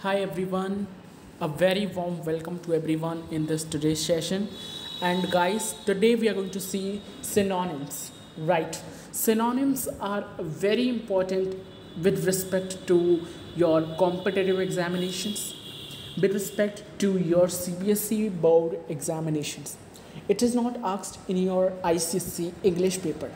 Hi everyone, a very warm welcome to everyone in this today's session. And guys, today we are going to see synonyms. Right, synonyms are very important with respect to your competitive examinations, with respect to your CBSE board examinations. It is not asked in your ICSE English paper.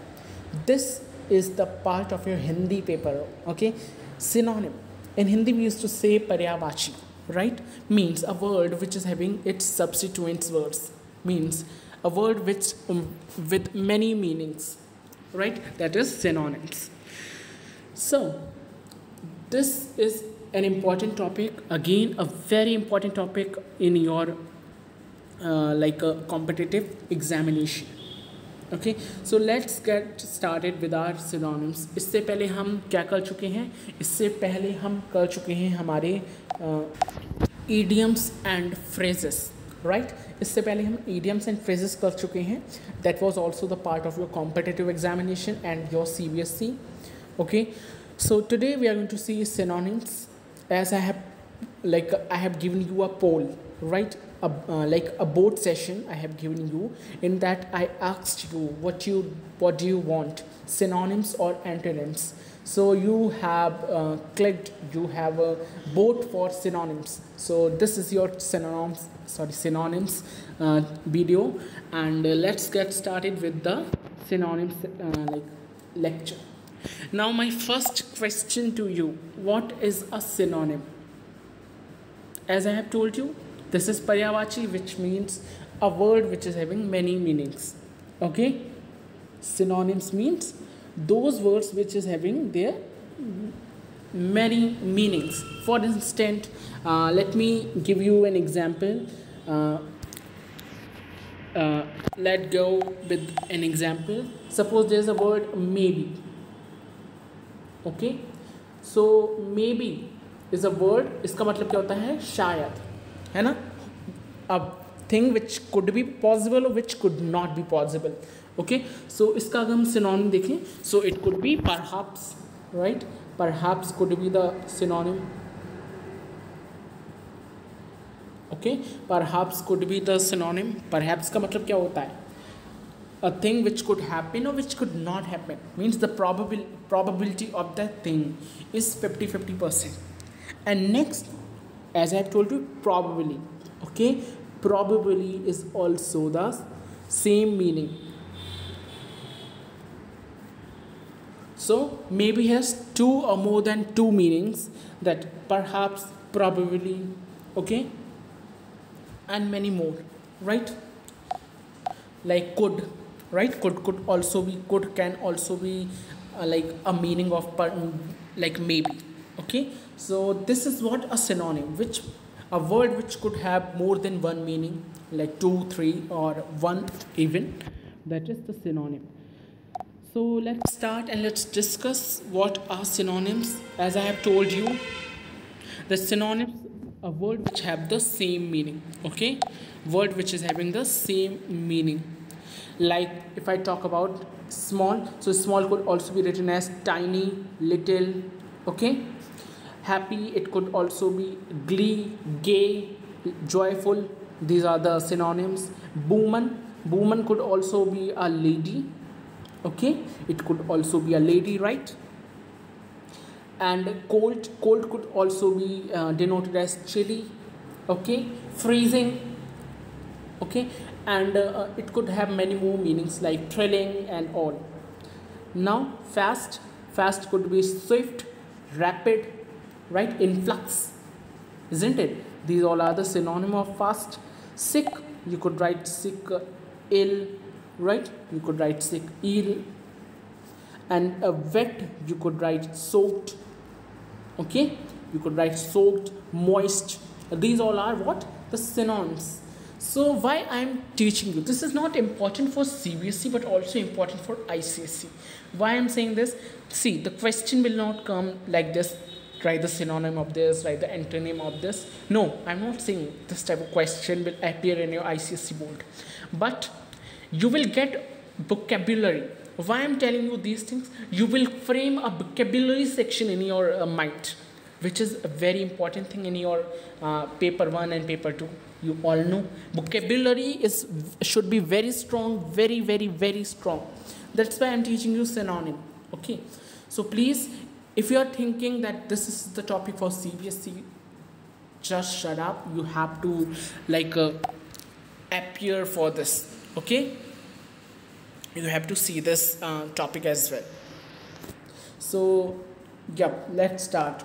This is the part of your Hindi paper. Okay, synonym. In Hindi, we used to say paryavachi, right? Means a word which is having its substituent words. Means a word which with many meanings, right? That is synonyms. So this is an important topic. Again, a very important topic in your like a competitive examination. Okay so let's get started with our synonyms. इससे पहले हम क्या कर चुके हैं? इससे पहले हम कर चुके हैं हमारे ईडियम्स एंड फ्रेजेस, राइट. इससे पहले हम ईडियम्स एंड फ्रेजेस कर चुके हैं. That was also the part of your competitive examination and your CBSE. Okay so today we are going to see synonyms as I have given you a poll, right? Like a board session I have given you. In that I asked you what do you want, synonyms or antonyms. So you have clicked, you have a vote for synonyms. So this is your synonyms video, and let's get started with the synonyms lecture. Now my first question to you, what is a synonym? As I have told you, this is paryavachi, which means a word which is having many meanings. Okay, synonyms means those words which is having their many meanings. For instance, let me give you an example. Let's go with an example. Suppose there is a word maybe. Okay, so maybe is a word. इसका मतलब क्या होता है? शायद, है ना? A thing which could be possible or which could not be possible. Okay, so इसका अगर हम synonym देखें, so it could be perhaps, right? Perhaps could be the synonym. Okay, perhaps could be the synonym. Perhaps का मतलब क्या होता है? A thing which could happen or which could not happen. Means the probability of that thing is 50-50%. And next, as I have told you, probably. Okay, probably is also the same meaning. So maybe has two or more than two meanings, that perhaps, probably, okay, and many more, right? Like could, right? Could also be, could can also be like a meaning of like maybe. Okay, so this is what a synonym, which a word which could have more than one meaning, like 2, 3 or 1 even. That is the synonym. So let's start and let's discuss what are synonyms. As I have told you, the synonyms, a word which have the same meaning. Okay, word which is having the same meaning. Like if I talk about small, so small could also be written as tiny, little. Okay, happy, it could also be glee, gay, joyful. These are the synonyms. Woman could also be a lady. Okay, it could also be a lady, right? And cold could also be denoted as chilly. Okay, freezing. Okay, and it could have many more meanings like thrilling and all. Now fast could be swift, rapid, right? Influx, isn't it? These all are the synonym of fast. Sick, you could write sick, ill, right? You could write sick, ill. And wet, you could write soaked. Okay, you could write soaked, moist. These all are what? The synonyms. So why I am teaching you? This is not important for CBSE but also important for ICSE. Why I am saying this? See, the question will not come like this. Write the synonym of this, write the antonym of this. No, I am not saying this type of question will appear in your ICSE board. But you will get vocabulary. Why I am telling you these things? You will frame a vocabulary section in your mind. which is a very important thing in your paper 1 and paper 2. You all know vocabulary should be very strong, very strong. That's why I'm teaching you synonym. Okay, so please, if you are thinking that this is the topic for CBSE, just shut up. You have to like appear for this. Okay, you have to see this topic as well. So yeah, let's start.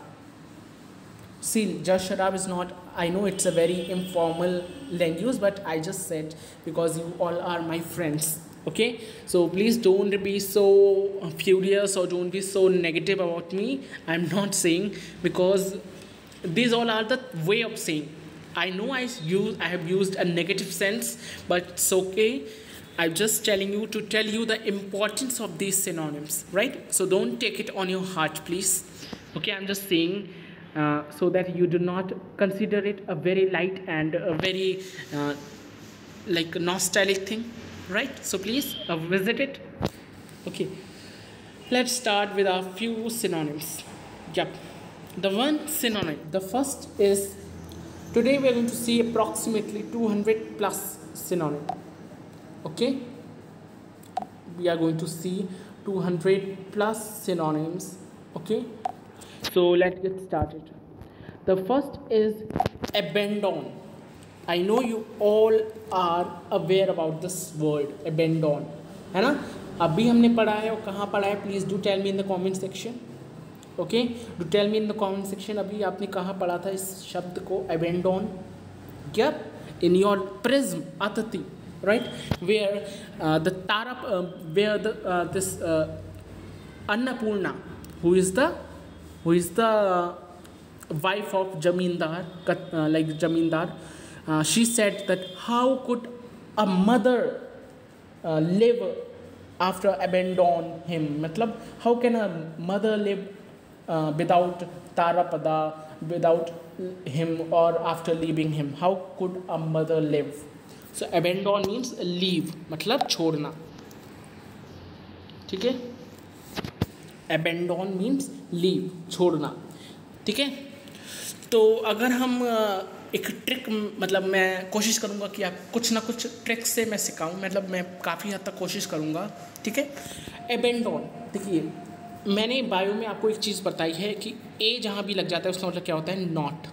See, just shut up is not, I know it's a very informal language, but I just said because you all are my friends. Okay, so please don't be so furious or don't be so negative about me. I'm not saying, because these all are the way of saying. I know I have used a negative sense, but it's okay. I'm just telling you to tell you the importance of these synonyms, right? So don't take it on your heart, please. Okay, I'm just saying so that you do not consider it a very light and a very like nostalgic thing, right? So please visit it. Okay, let's start with a few synonyms. Yep, the one synonym, the first is, today we are going to see approximately 200 plus synonym. Okay, we are going to see 200 plus synonyms. Okay, so let's get started. The first is abandon. I know you all are aware about this word abandon, है ना? अभी हमने पढ़ा है और कहाँ पढ़ा है? Please do tell me in the comment section. Okay, do tell me in the comment section. अभी आपने कहाँ पढ़ा था इस शब्द को abandon? Yep, in your prism Atati, right? Where the Tara, where the this Annapurna, who is the wife of Jamindar, like Jamindar, she said that how could a mother live after abandon him? मतलब how can a mother live without Tarapada, without him, or after leaving him? How could a mother live? So abandon means leave, मतलब छोड़ना. ठीक है, abandon means leave, छोड़ना. ठीक है, तो अगर हम एक ट्रिक, मतलब मैं कोशिश करूँगा कि आप कुछ ना कुछ ट्रिक से मैं सिखाऊँ, मतलब मैं काफ़ी हद तक कोशिश करूँगा. ठीक है, abandon, देखिए मैंने बायो में आपको एक चीज़ बताई है कि ए जहाँ भी लग जाता है उसका मतलब क्या होता है? Not,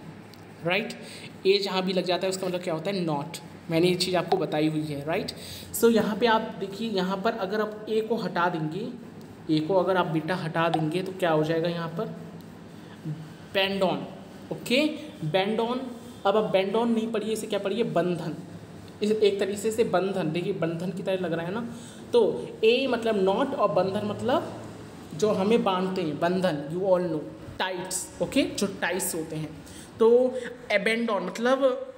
right? ए जहाँ भी लग जाता है उसका मतलब क्या होता है? नॉट. मैंने ये चीज़ आपको बताई हुई है, राइट? सो यहाँ पे आप देखिए, यहाँ पर अगर आप ए को हटा देंगे, ए को अगर आप बेटा हटा देंगे तो क्या हो जाएगा यहाँ पर? बैंडॉन. ओके, बैंडॉन. अब आप बैंडॉन नहीं पढ़िए, इसे क्या पढ़िए? बंधन. इस एक तरीके से बंधन, देखिए बंधन की तरह लग रहा है ना. तो ए मतलब नॉट और बंधन मतलब जो हमें बांधते हैं, बंधन. You all no tights. Okay, जो टाइट्स होते हैं. तो एबेंडॉन मतलब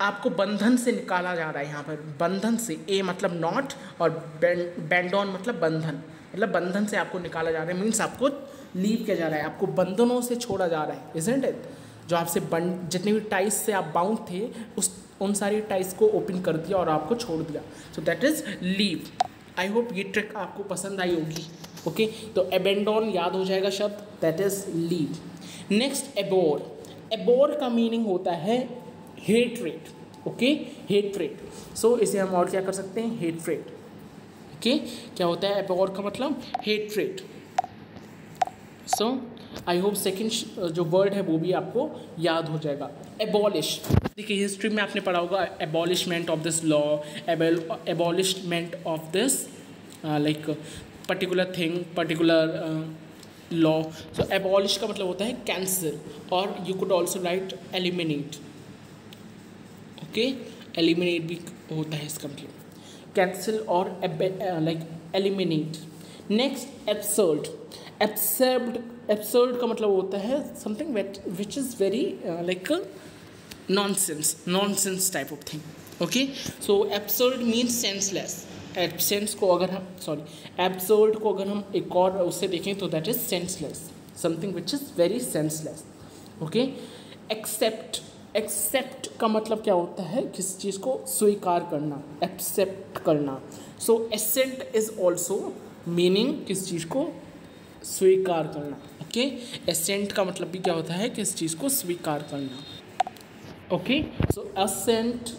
आपको बंधन से निकाला जा रहा है. यहाँ पर बंधन से, ए मतलब नॉट और बैंडॉन मतलब बंधन, मतलब बंधन से आपको निकाला जा रहा है. मीन्स आपको लीव किया जा रहा है, आपको बंधनों से छोड़ा जा रहा है. Isn't it? जो आपसे जितने भी टाइस से आप बाउंड थे, उन सारी टाइस को ओपन कर दिया और आपको छोड़ दिया. सो that is leave. I hope ये ट्रिक आपको पसंद आई होगी. ओके, तो एबेंडॉन याद हो जाएगा शब्द, दैट इज लीव. नेक्स्ट एबोर. एबोर का मीनिंग होता है हेट्रेट. Okay, hatred. सो इसे हम और क्या कर सकते हैं? हेट्रेट. ओके, क्या होता है एबोर का मतलब? Hatred. So I hope second जो वर्ड है वो भी आपको याद हो जाएगा. एबॉलिश. देखिए हिस्ट्री में आपने पढ़ा होगा abolishment of this law, abolishment of this like particular thing, particular law. So abolish का मतलब होता है कैंसिल, और you could also write eliminate. Okay, eliminate भी होता है इसका मतलब, कैंसिल और like eliminate. Next absurd. Absurd का मतलब होता है something which is very like nonsense type of thing. Okay, so absurd means senseless. Absence को अगर हम एब्सर्ड को अगर हम एक और उससे देखें तो that is senseless, something which is very senseless. Okay, accept का मतलब क्या होता है? किसी चीज़ को स्वीकार करना, एक्सेप्ट करना. सो एसेंट इज ऑल्सो मीनिंग किसी चीज़ को स्वीकार करना। ओके, असेंट का मतलब भी क्या होता है, किस चीज़ को स्वीकार करना। Okay, so assent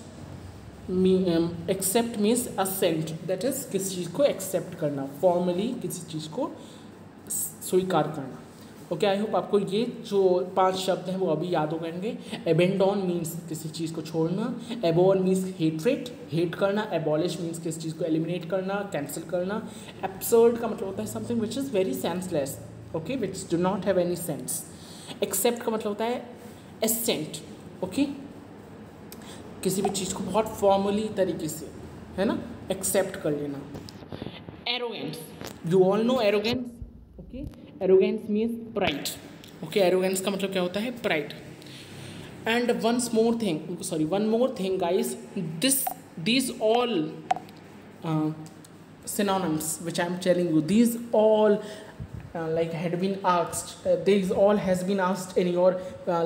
accept means assent, that is किसी चीज़ को एक्सेप्ट करना, फॉर्मली किसी चीज़ को स्वीकार करना। ओके, आई होप आपको ये जो 5 शब्द हैं वो अभी याद हो जाएंगे। एबेंडॉन मीन्स किसी चीज़ को छोड़ना, एबोन मीन्स हेट्रेट, हेट करना, एबॉलिश मीन्स किसी चीज़ को एलिमिनेट करना, कैंसिल करना। एब्सर्ड का मतलब होता है something which is very senseless, okay, which do not have any sense. Accept का मतलब होता है एसेंट, ओके, किसी भी चीज़ को बहुत फॉर्मली तरीके से, है ना, एक्सेप्ट कर लेना। Arrogance, you all no arrogance, okay, arrogance means pride. Okay, arrogance का मतलब क्या होता है, pride. And one more thing guys, these all synonyms which I am telling you, these all like had been asked, these all has been asked in your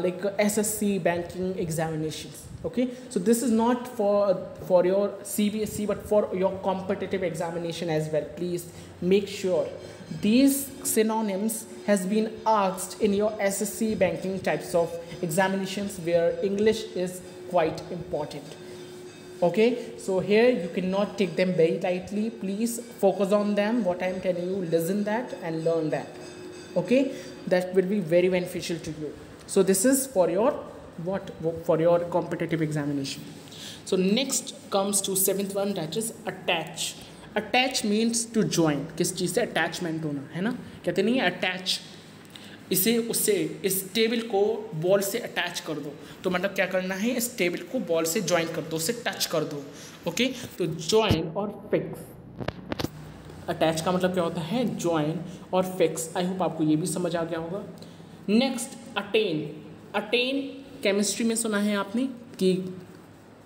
like SSC banking examinations. Okay, so this is not for your CBSE but for your competitive examination as well. Please make sure these synonyms has been asked in your SSC banking types of examinations where English is quite important. Okay, so here you cannot take them very lightly. Please focus on them, what I am telling you, listen that and learn that. Okay, that will be very beneficial to you. So this is for your for your competitive examination. So next comes to 7th one, that is attach. Attach means to join, किस चीज़ से attachment होना, है ना, कहते नहीं है attach, इसे उससे, इस टेबल को बॉल से अटैच कर दो, तो मतलब क्या करना है, इस टेबल को बॉल से ज्वाइन कर दो, उससे टच कर दो। ओके, तो ज्वाइन और फिक्स, अटैच का मतलब क्या होता है, ज्वाइन और फिक्स। आई होप आपको ये भी समझ आ गया होगा। Next attain. अटेन केमिस्ट्री में सुना है आपने कि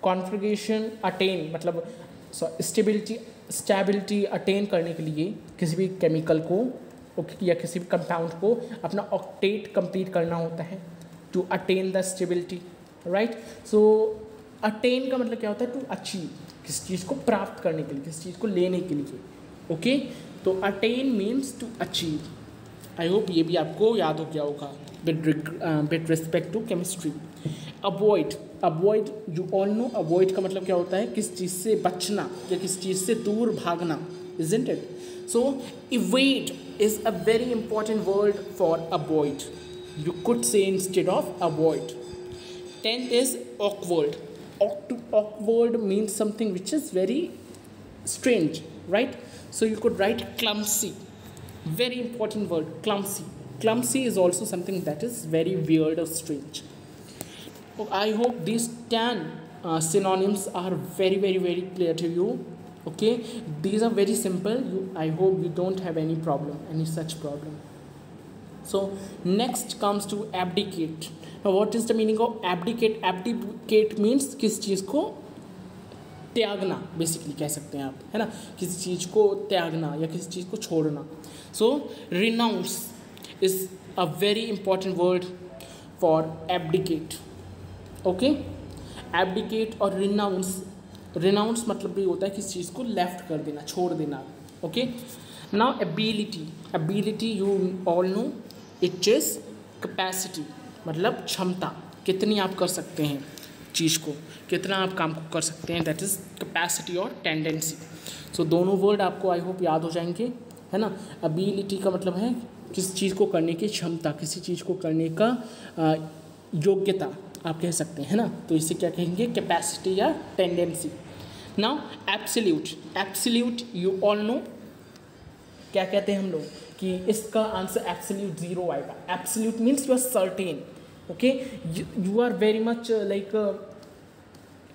कॉन्फ़िगरेशन अटेन मतलब स्टेबिलिटी अटेन करने के लिए किसी भी केमिकल को या किसी भी कंपाउंड को अपना ऑक्टेट कंप्लीट करना होता है to attain the stability, right. So attain का मतलब क्या होता है, टू अचीव, किसी चीज़ को प्राप्त करने के लिए, किसी चीज़ को लेने के लिए। ओके, तो attain means to achieve. I hope ये भी आपको याद हो गया होगा with respect to chemistry. Avoid, avoid you all know, avoid का मतलब क्या होता है, किस चीज़ से बचना या किस चीज़ से दूर भागना, isn't it. So evade is a very important word for avoid. You could say instead of avoid. 10th is awkward. Awkward means something which is very strange, right? So you could write clumsy. Very important word, clumsy. Clumsy is also something that is very weird or strange. I hope these 10 synonyms are very clear to you. Okay, these are very simple. I hope you don't have any such problem. So next comes to abdicate. Now what is the meaning of abdicate? Abdicate means किस चीज़ को त्यागना, basically कह सकते हैं आप, है ना, किसी चीज़ को त्यागना या किसी चीज़ को छोड़ना। So renounce is a very important word for abdicate. Okay, abdicate और renounce मतलब भी होता है किसी चीज़ को लेफ्ट कर देना, छोड़ देना। Okay, now ability you all no, it is capacity, मतलब क्षमता, कितनी आप कर सकते हैं चीज़ को, कितना आप काम को कर सकते हैं, दैट इज़ कैपेसिटी और टेंडेंसी। सो दोनों वर्ड आपको आई होप याद हो जाएंगे, है ना। एबिलिटी का मतलब है किसी चीज़ को करने की क्षमता, किसी चीज़ को करने का योग्यता आप कह सकते हैं, है ना, तो इसे क्या कहेंगे, कैपेसिटी या tendency. Now absolute you all no, क्या कहते हैं हम लोग कि इसका आंसर एब्सोल्यूट 0 आएगा। Absolute means you are certain, okay, you are very much like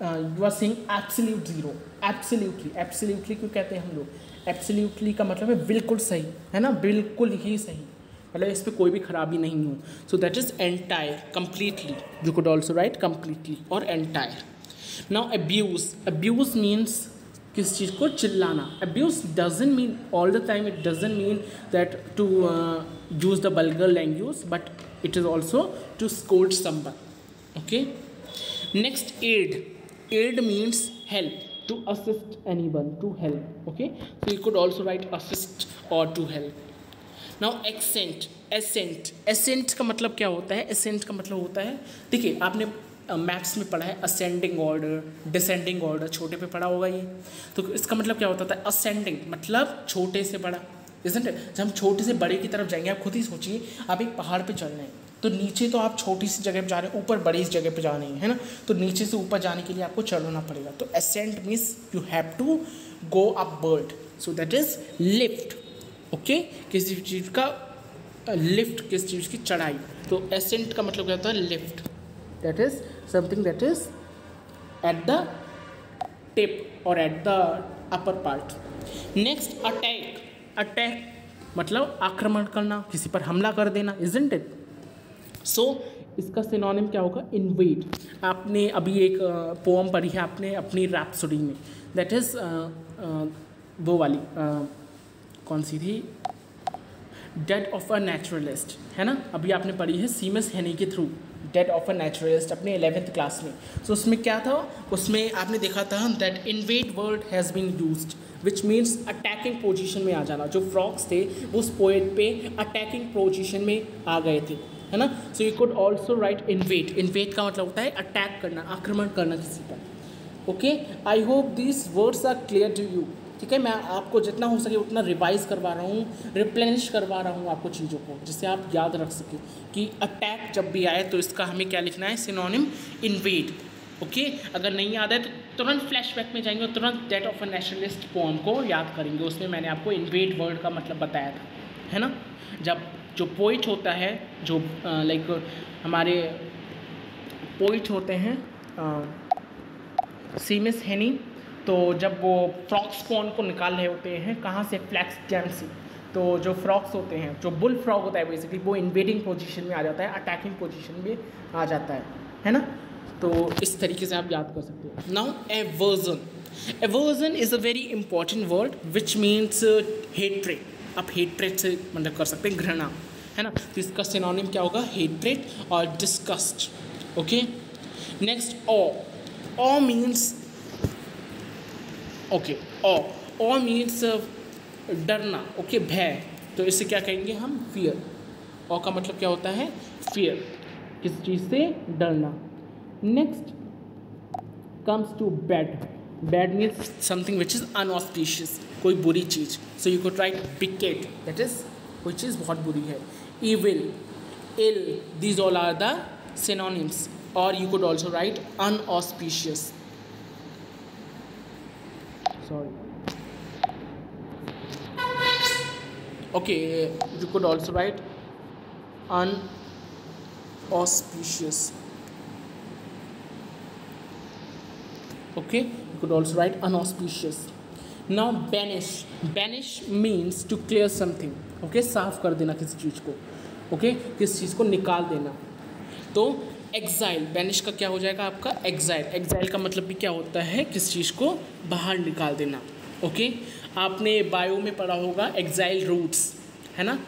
you are saying absolute 0। Absolutely क्यों कहते हैं हम लोग, एब्सोल्यूटली का मतलब है बिल्कुल सही, है ना, बिल्कुल ही सही, मतलब इस पर कोई भी खराबी नहीं हो। So that is entire, completely, you could also write completely और एंटायर। नाउ अब्यूज मीन्स किस चीज़ को चिल्लाना। Abuse doesn't mean all the time, it doesn't mean that to use the vulgar language, but it is also to scold someone. Okay, next aid means help, to assist anyone, to help. Okay, so you could also write assist और to help. Now accent, ascent, ascent का मतलब क्या होता है? Accent का मतलब होता है, देखिए आपने मैथ्स में पढ़ा है असेंडिंग ऑर्डर, डिसेंडिंग ऑर्डर, छोटे पे पढ़ा होगा ये। तो इसका मतलब क्या होता था? असेंडिंग मतलब छोटे से बड़ा, इज़न्ट इट? जब हम छोटे से बड़े की तरफ जाएंगे, आप खुद ही सोचिए, आप एक पहाड़ पे चल रहे हैं, तो नीचे तो आप छोटी सी जगह पे जा रहे हैं, ऊपर बड़ी सी जगह पे जा रहे हैं, है ना? तो नीचे से ऊपर जाने के लिए आपको चढ़ना पड़ेगा। तो ascent means you have to go upward, so that is lift. Okay, किसी चीज़ का लिफ्ट, किसी चीज़ की चढ़ाई। तो एसेंट का मतलब क्या होता है? Lift, that is something that is at the tip और at the upper part. Next attack, attack मतलब आक्रमण करना, किसी पर हमला कर देना, इजंट इट? सो इसका सिनोनिम क्या होगा? इन्वेड। आपने अभी एक पोअम पढ़ी है आपने अपनी रैप्सोडी में, दैट इज वो वाली कौन सी थी? डेथ ऑफ अ नेचुरलिस्ट, है ना? अभी आपने पढ़ी है सीमस हेनी के through, death of a naturalist, अपने 11th क्लास में। सो उसमें क्या था? उसमें आपने देखा था that invade word has been used which means attacking position में आ जाना। जो फ्रॉग्स थे वो उस पोएट पे अटैकिंग पोजीशन में आ गए थे, है ना? So you could also right invade. Invade का मतलब होता है अटैक करना, आक्रमण करना किसी पर। Okay, I hope this words are clear to you. ठीक है, मैं आपको जितना हो सके उतना रिवाइज करवा रहा हूँ, रिप्लेनिश करवा रहा हूँ आपको चीज़ों को, जिससे आप याद रख सकें कि अटैक जब भी आए तो इसका हमें क्या लिखना है? Synonym invade. ओके, अगर नहीं याद है तो तुरंत फ्लैशबैक में जाएंगे और तुरंत death of a nationalist poem को याद करेंगे। उसमें मैंने आपको इन्वेड वर्ड का मतलब बताया था, है ना? जब जो पोइट होता है, जो लाइक हमारे पोइट होते हैं सीमस हेनी, तो जब वो फ्रॉक्स को निकाल रहे होते हैं कहाँ से? फ्लैक्स जैम से। तो जो फ्रॉक्स होते हैं, जो बुल फ्रॉग होता है बेसिकली, वो इन्वेडिंग पोजीशन में आ जाता है, अटैकिंग पोजीशन में आ जाता है ना? तो इस तरीके से आप याद कर सकते हो। Now aversion, aversion is a very important word which means hatred. आप हेट्रेड से मतलब कर सकते हैं घृणा, है ना? तो इसका सिनोनिम क्या होगा? हेट्रेड और डिस्गस्ट। ओके, नेक्स्ट ऑ मीन्स, ओके, ऑ मीन्स डरना, ओके, भय। तो इसे क्या कहेंगे हम? फियर। ऑ का मतलब क्या होता है? फियर, किस चीज़ से डरना। Next comes to bad. Bad means something which is inauspicious, कोई बुरी चीज़। So you could write wicked, that is कोई चीज़ बहुत बुरी है। Evil, ill, these all are the synonyms. और you could also write inauspicious, sorry. Okay, you could also write unauspicious. Okay, you could also write unauspicious. Now banish, banish means to clear something. Okay, साफ कर देना किसी चीज़ को, okay, किसी चीज़ को निकाल देना। तो एग्जाइल, बैनिश का क्या हो जाएगा आपका? एग्जाइल। एग्जाइल का मतलब भी क्या होता है? किस चीज़ को बाहर निकाल देना। ओके, आपने बायो में पढ़ा होगा एग्जाइल रूट्स, है ना?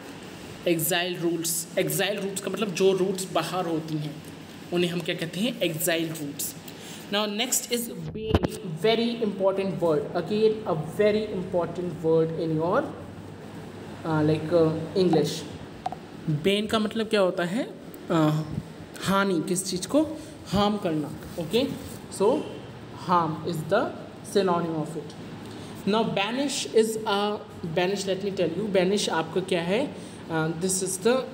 एग्जाइल रूट्स, एग्जाइल रूट्स का मतलब जो रूट्स बाहर होती हैं उन्हें हम क्या कहते हैं? Exile roots. Now next is ban, very important word, again a very important word in your like English. Ban का मतलब क्या होता है? हानि, किस चीज़ को हार्म करना। Okay, so harm is the synonym of it. Now banish is a, banish let me tell you, banish आपका क्या है? This is the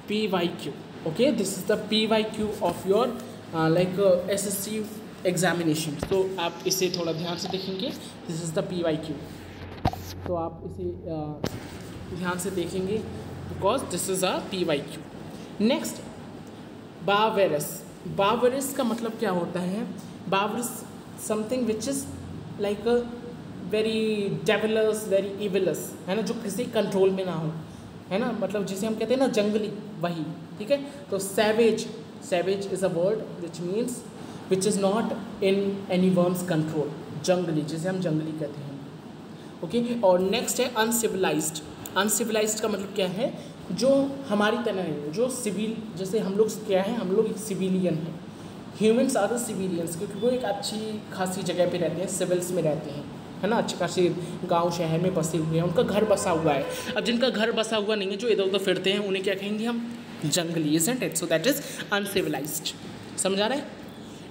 PYQ. Okay, this is the PYQ of your like SSC examination. तो आप इसे थोड़ा ध्यान से देखेंगे, दिस इज द PYQ। तो आप इसे ध्यान से देखेंगे because this is a PYQ। Next barbarous, barbarous का मतलब क्या होता है? Barbarous something which is like very devilish, very evilous, है ना? जो किसी कंट्रोल में ना हो, है ना? मतलब जिसे हम कहते हैं ना जंगली, वही। ठीक है, तो savage, savage is a word which means which is not in any one's control, जंगली, जिसे हम जंगली कहते हैं। ओके, और नेक्स्ट है अनसिविलाइज्ड। अनसिविलाइज्ड का मतलब क्या है? जो हमारी तरह है, जो सिविल, जैसे हम लोग क्या है? हम लोग एक सिविलियन हैं। ह्यूमन्स आर द सिविलियंस, क्योंकि वो एक अच्छी खासी जगह पे रहते हैं, सिविल्स में रहते हैं, है ना, अच्छे खासे गांव शहर में बसे हुए हैं, उनका घर बसा हुआ है। अब जिनका घर बसा हुआ नहीं है, जो इधर उधर फिरते हैं, उन्हें क्या कहेंगे हम? जंगली, isn't it? So that is uncivilised. समझ आ रहा है?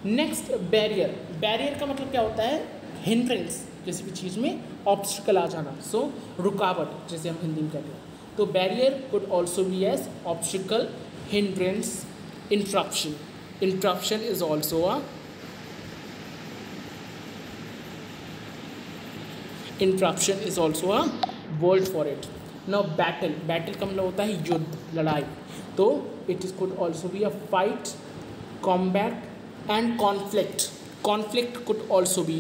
Next, barrier. बैरियर का मतलब क्या होता है? हिंड्रेंस, किसी भी चीज़ में ऑब्स्टिकल आ जाना, सो रुकावट, जैसे हम हिंदी में कहते हैं। तो barrier could also be as obstacle, hindrance, interruption. Interruption is also a interruption is also a word for it. Now battle, battle का मतलब होता है युद्ध, लड़ाई, तो it is could also be a fight, combat and conflict. Conflict could also be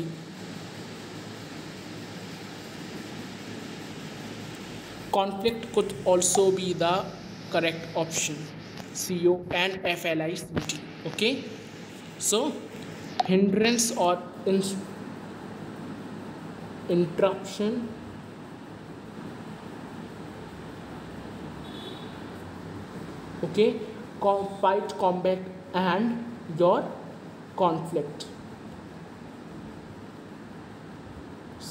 the correct option. CONFLICT. Okay, so hindrance or interruption, okay, fight, combat and your conflict.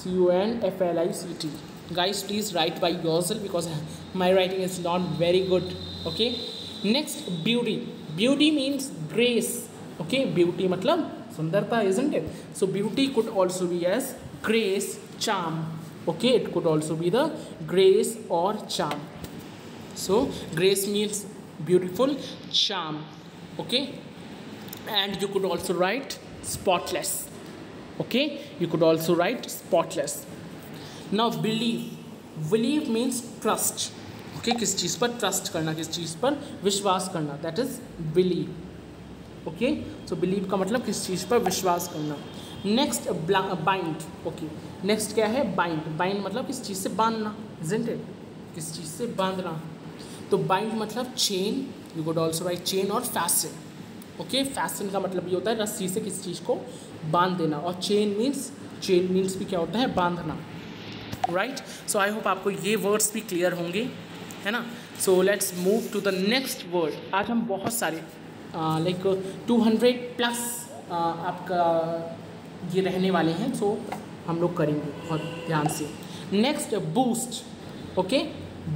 CONFLICT. Guys, please write by yourself because my writing is not very good. Okay, next, beauty. Beauty means grace. Okay, beauty मतलब सुंदरता, isn't it? So beauty could also be as grace, charm. Okay, it could also be the grace or charm. So grace means beautiful, charm. Okay, and you could also write spotless. Okay, you could also write spotless. Now believe. Believe means trust. Okay, किस चीज़ पर trust करना, किस चीज़ पर विश्वास करना, that is believe. Okay, so believe का मतलब किस चीज़ पर विश्वास करना. Next, bind. ओके, नेक्स्ट क्या है? बाइंड. बाइंड मतलब किस चीज़ से बांधना, isn't it? किस चीज़ से बांधना. तो बाइंड मतलब chain, you could also right chain और फैसन. ओके, फैसन का मतलब ये होता है रस्सी से किसी चीज़ को बांध देना, और चेन मीन्स भी क्या होता है? बांधना. राइट, सो आई होप आपको ये वर्ड्स भी क्लियर होंगे, है ना. So let's move to the next word. आज हम बहुत सारे लाइक 200 प्लस आपका ये रहने वाले हैं, सो हम लोग करेंगे बहुत ध्यान से. Next, boost. Okay,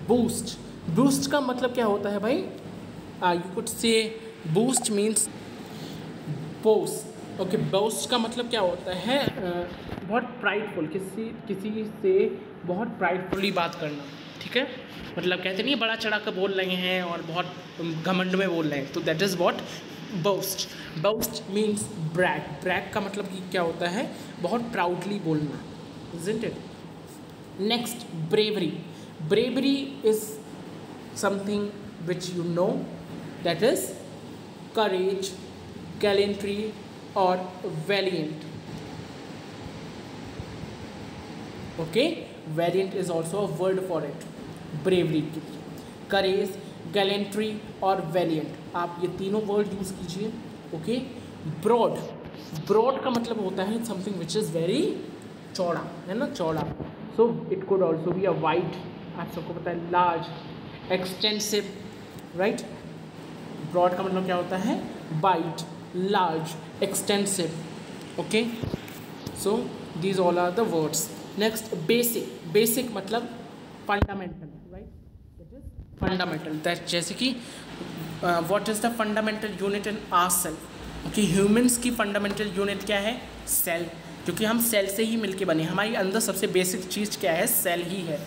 boost. Boost का मतलब क्या होता है भाई? यू कुड से boost means boast. Okay, boast का मतलब क्या होता है? बहुत प्राइडफुल, किसी से बहुत प्राइडफुली बात करना. ठीक है, मतलब कहते नहीं बड़ा चढ़ा कर बोल रहे हैं और बहुत घमंड में बोल रहे हैं, तो that is what boast. Boast means brag. Brag का मतलब कि क्या होता है? बहुत प्राउडली बोलना, isn't it? Next, bravery. Bravery is something which you know, that is courage, gallantry और valiant. Okay, valiant is also a word for it. Bravery के लिए करेज, गैलेंट्री और वैलियंट, आप ये तीनों वर्ड यूज़ कीजिए. Okay, broad. ब्रॉड का मतलब होता है समथिंग विच इज़ वेरी चौड़ा, है ना, चौड़ा. सो it could also be a wide, आप सबको पता है, लार्ज, एक्सटेंसिव. राइट, ब्रॉड का मतलब क्या होता है? Wide, large, extensive. Okay, so these all are the words. Next, basic. Basic मतलब fundamental. Right, that is fundamental. That जैसे कि what is the fundamental unit in ourselves. Okay, humans की fundamental unit क्या है? सेल. क्योंकि हम cell से ही मिलके बने, हमारे अंदर सबसे बेसिक चीज़ क्या है? सेल ही है.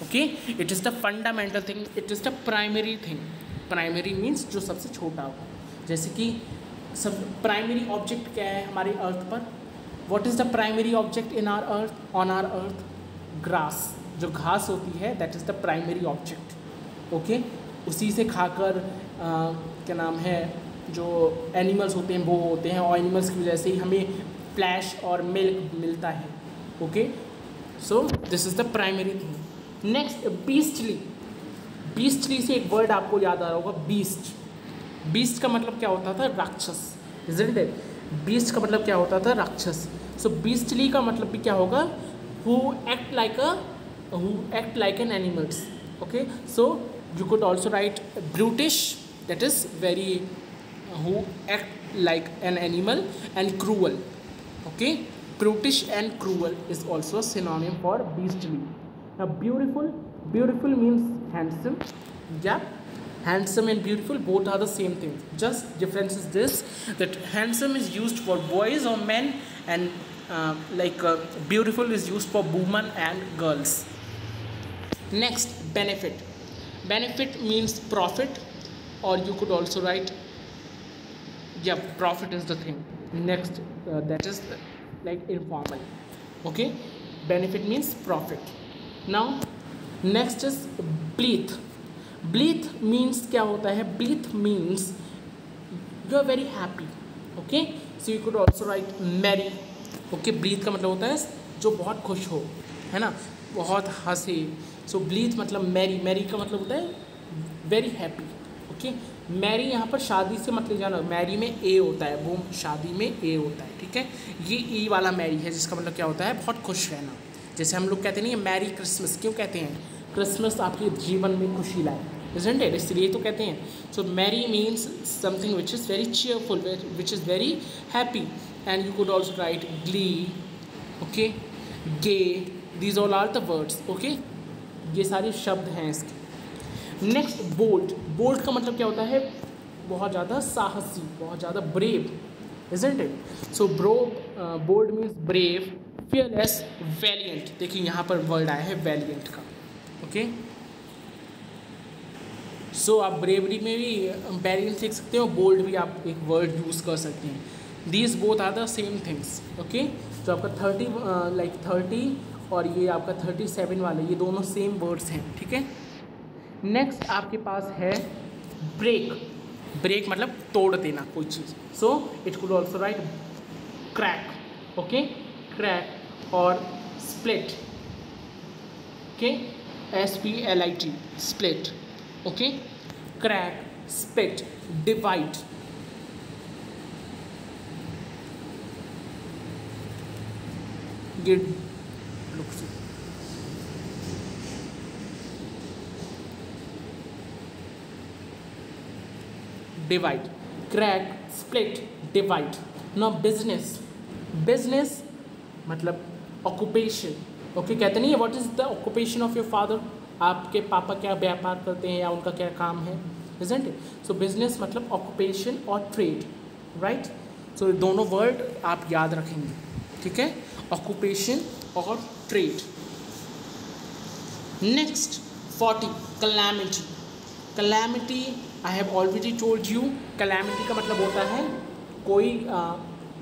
Okay, it is the fundamental thing, it is the primary thing. Primary means जो सबसे छोटा हो. जैसे कि सब प्राइमरी ऑब्जेक्ट क्या है हमारे अर्थ पर? What is the primary object in our earth, on our earth? Grass. जो घास होती है that is the primary object. Okay, उसी से खाकर क्या नाम है, जो एनिमल्स होते हैं वो होते हैं, और एनिमल्स की वजह से ही हमें फ्लैश और मिल्क मिलता है. Okay, so this is the primary thing. Next, beastly. Beastly से एक वर्ड आपको याद आ रहा होगा, बीस्ट. बीस्ट का मतलब क्या होता था? राक्षस, isn't it? बीस्ट का मतलब क्या होता था? राक्षस. सो बीस्टली का मतलब भी क्या होगा? who act like an animals. Okay, so you could also write brutish, that is who act like an animal, and cruel. Okay, brutish and cruel is also a synonym for beastly. Now beautiful means handsome. Yeah, handsome and beautiful both are the same thing, just difference is this, that handsome is used for boys or men, and beautiful is used for women and girls. Next, benefit means profit, or you could also write, yeah, profit is the thing. Next, that is like informal. Okay, benefit means profit. Now next is bleat means क्या होता है? bleat means you are very happy. Okay, so you could also write merry. Okay, bleat का मतलब होता है जो बहुत खुश हो, है ना, बहुत हंसे. सो bleat मतलब मैरी का मतलब होता है वेरी हैप्पी. ओके, मैरी यहाँ पर शादी से मतलब जाना, मैरी में ए होता है, वो शादी में ए होता है. ठीक है, ये ई वाला मैरी है जिसका मतलब क्या होता है? बहुत खुश रहना. जैसे हम लोग कहते नहीं है मैरी क्रिसमस, क्यों कहते हैं? क्रिसमस आपके जीवन में खुशी लाए, isn't it? इसलिए तो कहते हैं. So merry means something which is very cheerful, which is very happy. And you could also write glee. Okay, gay, these all are the words. Okay, ये सारे शब्द हैं इसके. नेक्स्ट, बोल्ड का मतलब क्या होता है? बहुत ज़्यादा साहसी, बहुत ज़्यादा brave, isn't it? So bold means brave, fearless, valiant. देखिए यहाँ पर वर्ड आया है वैलियंट का. ओके, सो आप ब्रेवरी में भी वैलियंट लिख सकते हो, बोल्ड भी आप एक वर्ड यूज़ कर सकते हैं. These both are the same things. Okay, तो आपका 30 और ये आपका 37 वाला, ये दोनों सेम वर्ड्स हैं. ठीक है. नेक्स्ट आपके पास है ब्रेक मतलब तोड़ देना कोई चीज़. So it could also write crack. Okay, crack और split. Okay, SPLIT, split. Okay, crack, split, divide. गिड looks divide, crack, split, divide. Now business मतलब ऑक्यूपेशन. ओके, कहते नहीं है what is the occupation of your father? आपके पापा क्या व्यापार करते हैं या उनका क्या काम है, isn't it? सो बिजनेस मतलब ऑक्यूपेशन और ट्रेड, राइट. सो दोनों वर्ड आप याद रखेंगे. ठीक है, ऑक्यूपेशन और trade. Next 40, calamity. I have already told you, calamity का मतलब होता है कोई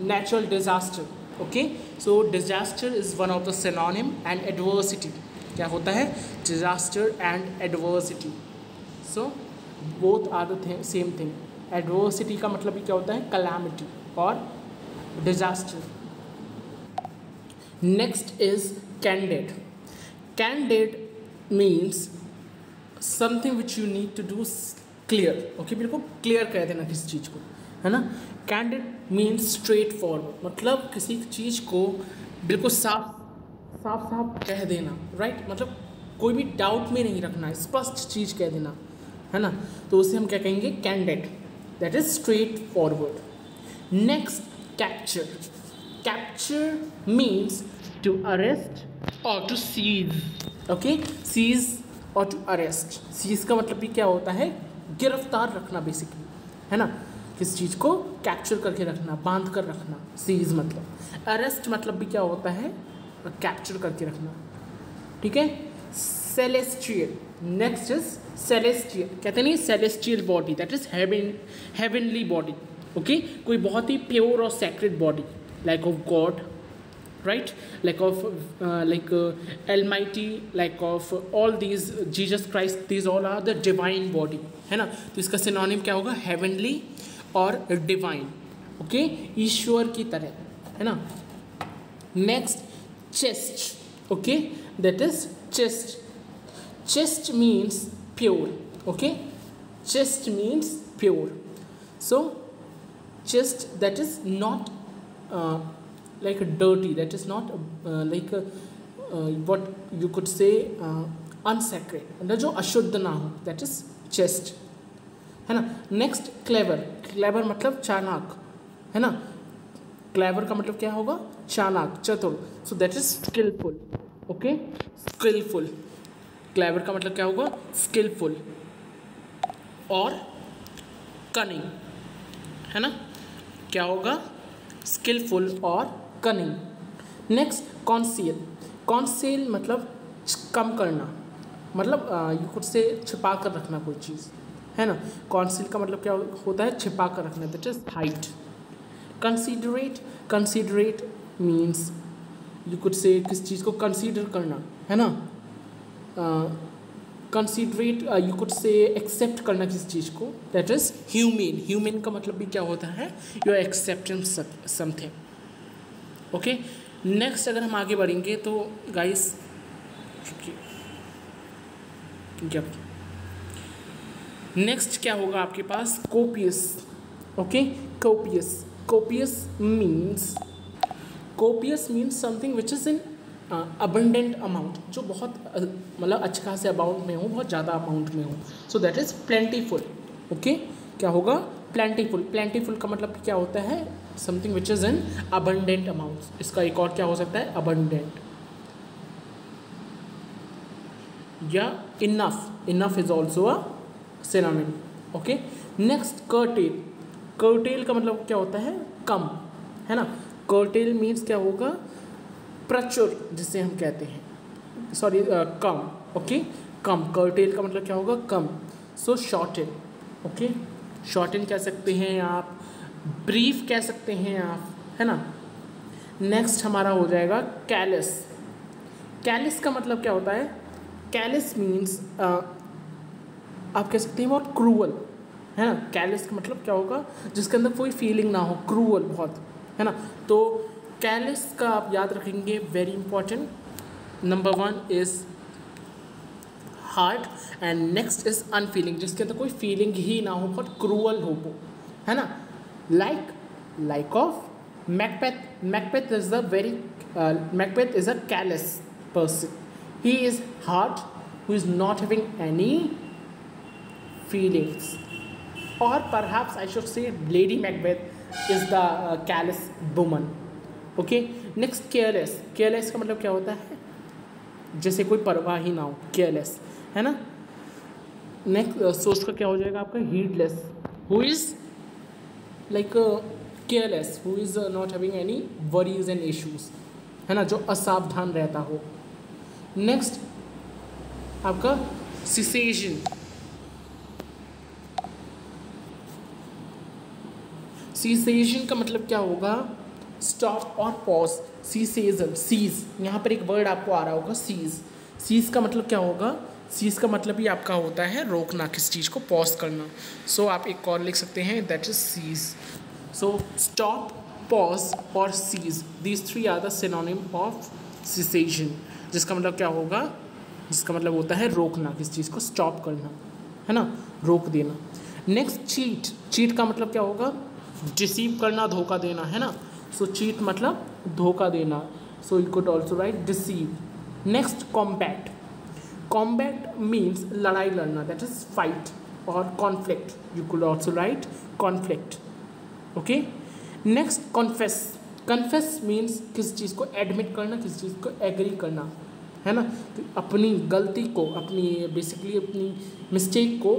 natural disaster. Okay, so disaster is one of the synonym. And adversity क्या होता है? Disaster and adversity. So both are the same thing. Adversity का मतलब भी क्या होता है? कैलामिटी और disaster. Next is candid means something which you need to do clear. Okay, बिल्कुल क्लियर कह देना किसी चीज़ को, है ना. कैंडिड मीन्स स्ट्रेट फॉरवर्ड, मतलब किसी चीज़ को बिल्कुल साफ कह देना, राइट. मतलब कोई भी डाउट में नहीं रखना, स्पष्ट चीज़ कह देना, है ना. तो उसे हम क्या कहेंगे? Candid, that is straightforward. Next, capture means to arrest और टू सीज. ओके, सीज और टू अरेस्ट. सीज का मतलब भी क्या होता है? गिरफ्तार रखना बेसिकली, है ना. किसी चीज़ को कैप्चर करके रखना, बांध कर रखना, सीज मतलब. अरेस्ट मतलब भी क्या होता है? कैप्चर करके रखना. ठीक है. सेलेस्टियल. Next is celestial. कहते नहीं celestial body, that is heavenly body. Okay, कोई बहुत ही प्योर और sacred body, like of God, right, like Almighty, like of all these Jesus Christ, these all are the divine body, है ना. तो इसका synonym क्या होगा? heavenly और divine. ओके, ईश्वर की तरह, है ना. Next, chest. Okay, that is chest means pure. Okay, chest means pure. So chest that is not like dirty, that is not what you could say unsacred, मतलब जो अशुद्ध ना हो, that is chest, है ना. नेक्स्ट, क्लेवर मतलब चालाक, है ना. क्लेवर का मतलब क्या होगा? चालाक, चतुर। So that is skillful. Okay, skillful. Clever का मतलब क्या होगा? स्किलफुल। और कनिंग, है ना? क्या होगा? स्किलफुल और कनिंग। Next, council. कॉन्सील मतलब कम करना, मतलब यू कुड से छिपा कर रखना कोई चीज़, है ना? कॉन्सील का मतलब क्या होता है? छिपा कर रखना, that is hide. Considerate, considerate means you could say किस चीज़ को कंसीडर करना, है ना? Considerate you could say accept करना किसी चीज़ को, दैट इज ह्यूमेन। ह्यूमेन का मतलब भी क्या होता है? You are accepting something. Okay, next अगर हम आगे बढ़ेंगे तो गाइस, नेक्स्ट क्या होगा आपके पास? Copious. Okay, copious. Copious means something which is in abundant amount, जो बहुत मतलब अच्छे खासे अमाउंट में हो, बहुत ज़्यादा अमाउंट में हो। So that is plentiful. Okay, क्या होगा? प्लेंटीफुल। प्लेंटीफुल का मतलब क्या होता है? Something which is in abundant amount. इसका एक और क्या हो सकता है? अबंडेंट या enough. Enough is also a synonym. Okay, next, cartel. Cartel का मतलब क्या होता है? कम, है ना? कर्टेल मीन्स क्या होगा? प्रचुर, जिसे हम कहते हैं, सॉरी कम। ओके, कम। कर्टेल का मतलब क्या होगा? कम। सो शॉर्टेन। ओके, शॉर्टेन कह सकते हैं आप, ब्रीफ कह सकते हैं आप, है ना? नेक्स्ट हमारा हो जाएगा कैलस। कैलस का मतलब क्या होता है? कैलस मीन्स आप कह सकते हैं बहुत क्रूअल, है ना? कैलस का मतलब क्या होगा? जिसके अंदर कोई फीलिंग ना हो, क्रूअल बहुत, है ना? तो कैलस का आप याद रखेंगे, very important. Number 1 is heart and next is unfailing, जिसके अंदर कोई फीलिंग ही ना हो, बहुत क्रूअल हो वो, है ना? Like of Macbeth. Macbeth is Macbeth is a callus person. He is heart who is not having any feelings, or perhaps I should say Lady Macbeth is the callous woman. Okay, next, careless. Careless का मतलब क्या होता है? जैसे कोई परवाह ही ना हो, careless, है ना? नेक्स्ट, सोच का क्या हो जाएगा आपका? heedless, who is like careless, who is not having any worries and issues, है ना? जो असावधान रहता हो। नेक्स्ट आपका cessation। सीसेशन का मतलब क्या होगा? स्टॉप और पॉज। सीसेजन, सीज, यहाँ पर एक वर्ड आपको आ रहा होगा, सीज। सीज का मतलब क्या होगा? सीज का मतलब ही आपका होता है रोकना, किस चीज़ को पॉज करना। सो आप एक और लिख सकते हैं, that is cease. So stop, pause और cease, these 3 are the synonym of cessation, जिसका मतलब क्या होगा? जिसका मतलब होता है रोकना, किस चीज़ को स्टॉप करना, है ना? रोक देना। Next, cheat. चीट का मतलब क्या होगा? डिसीव करना, धोखा देना, है ना? सो चीट मतलब धोखा देना। सो you could also right deceive. Next, combat. Combat means लड़ाई लड़ना, दैट इज फाइट और conflict, you could also right conflict. Okay, next, confess. Confess means किसी चीज़ को एडमिट करना, किसी चीज़ को एग्री करना, है ना? तो अपनी गलती को, अपनी बेसिकली अपनी मिस्टेक को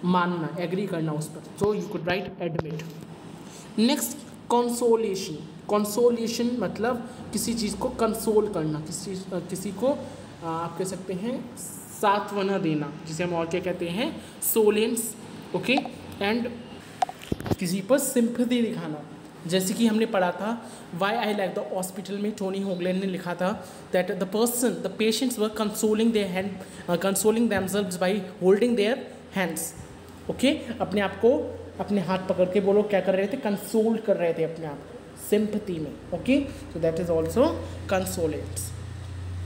मानना, एग्री करना उस पर। So you could write admit. Next, consolation. Consolation मतलब किसी चीज़ को कंसोल करना, किसी को आप कह सकते हैं सांत्वना देना, जिसे हम और क्या कहते हैं? सोलेंस। ओके, एंड किसी पर सिंपैथी दिखाना, जैसे कि हमने पढ़ा था why I like the hospital में टोनी होगलैंड ने लिखा था that the patients were consoling their hand, consoling themselves by holding their hands. Okay, अपने आप को अपने हाथ पकड़ के वो लोग क्या कर रहे थे? कंसोल कर रहे थे अपने आप को सिंपैथी में। Okay, so that is also condolence.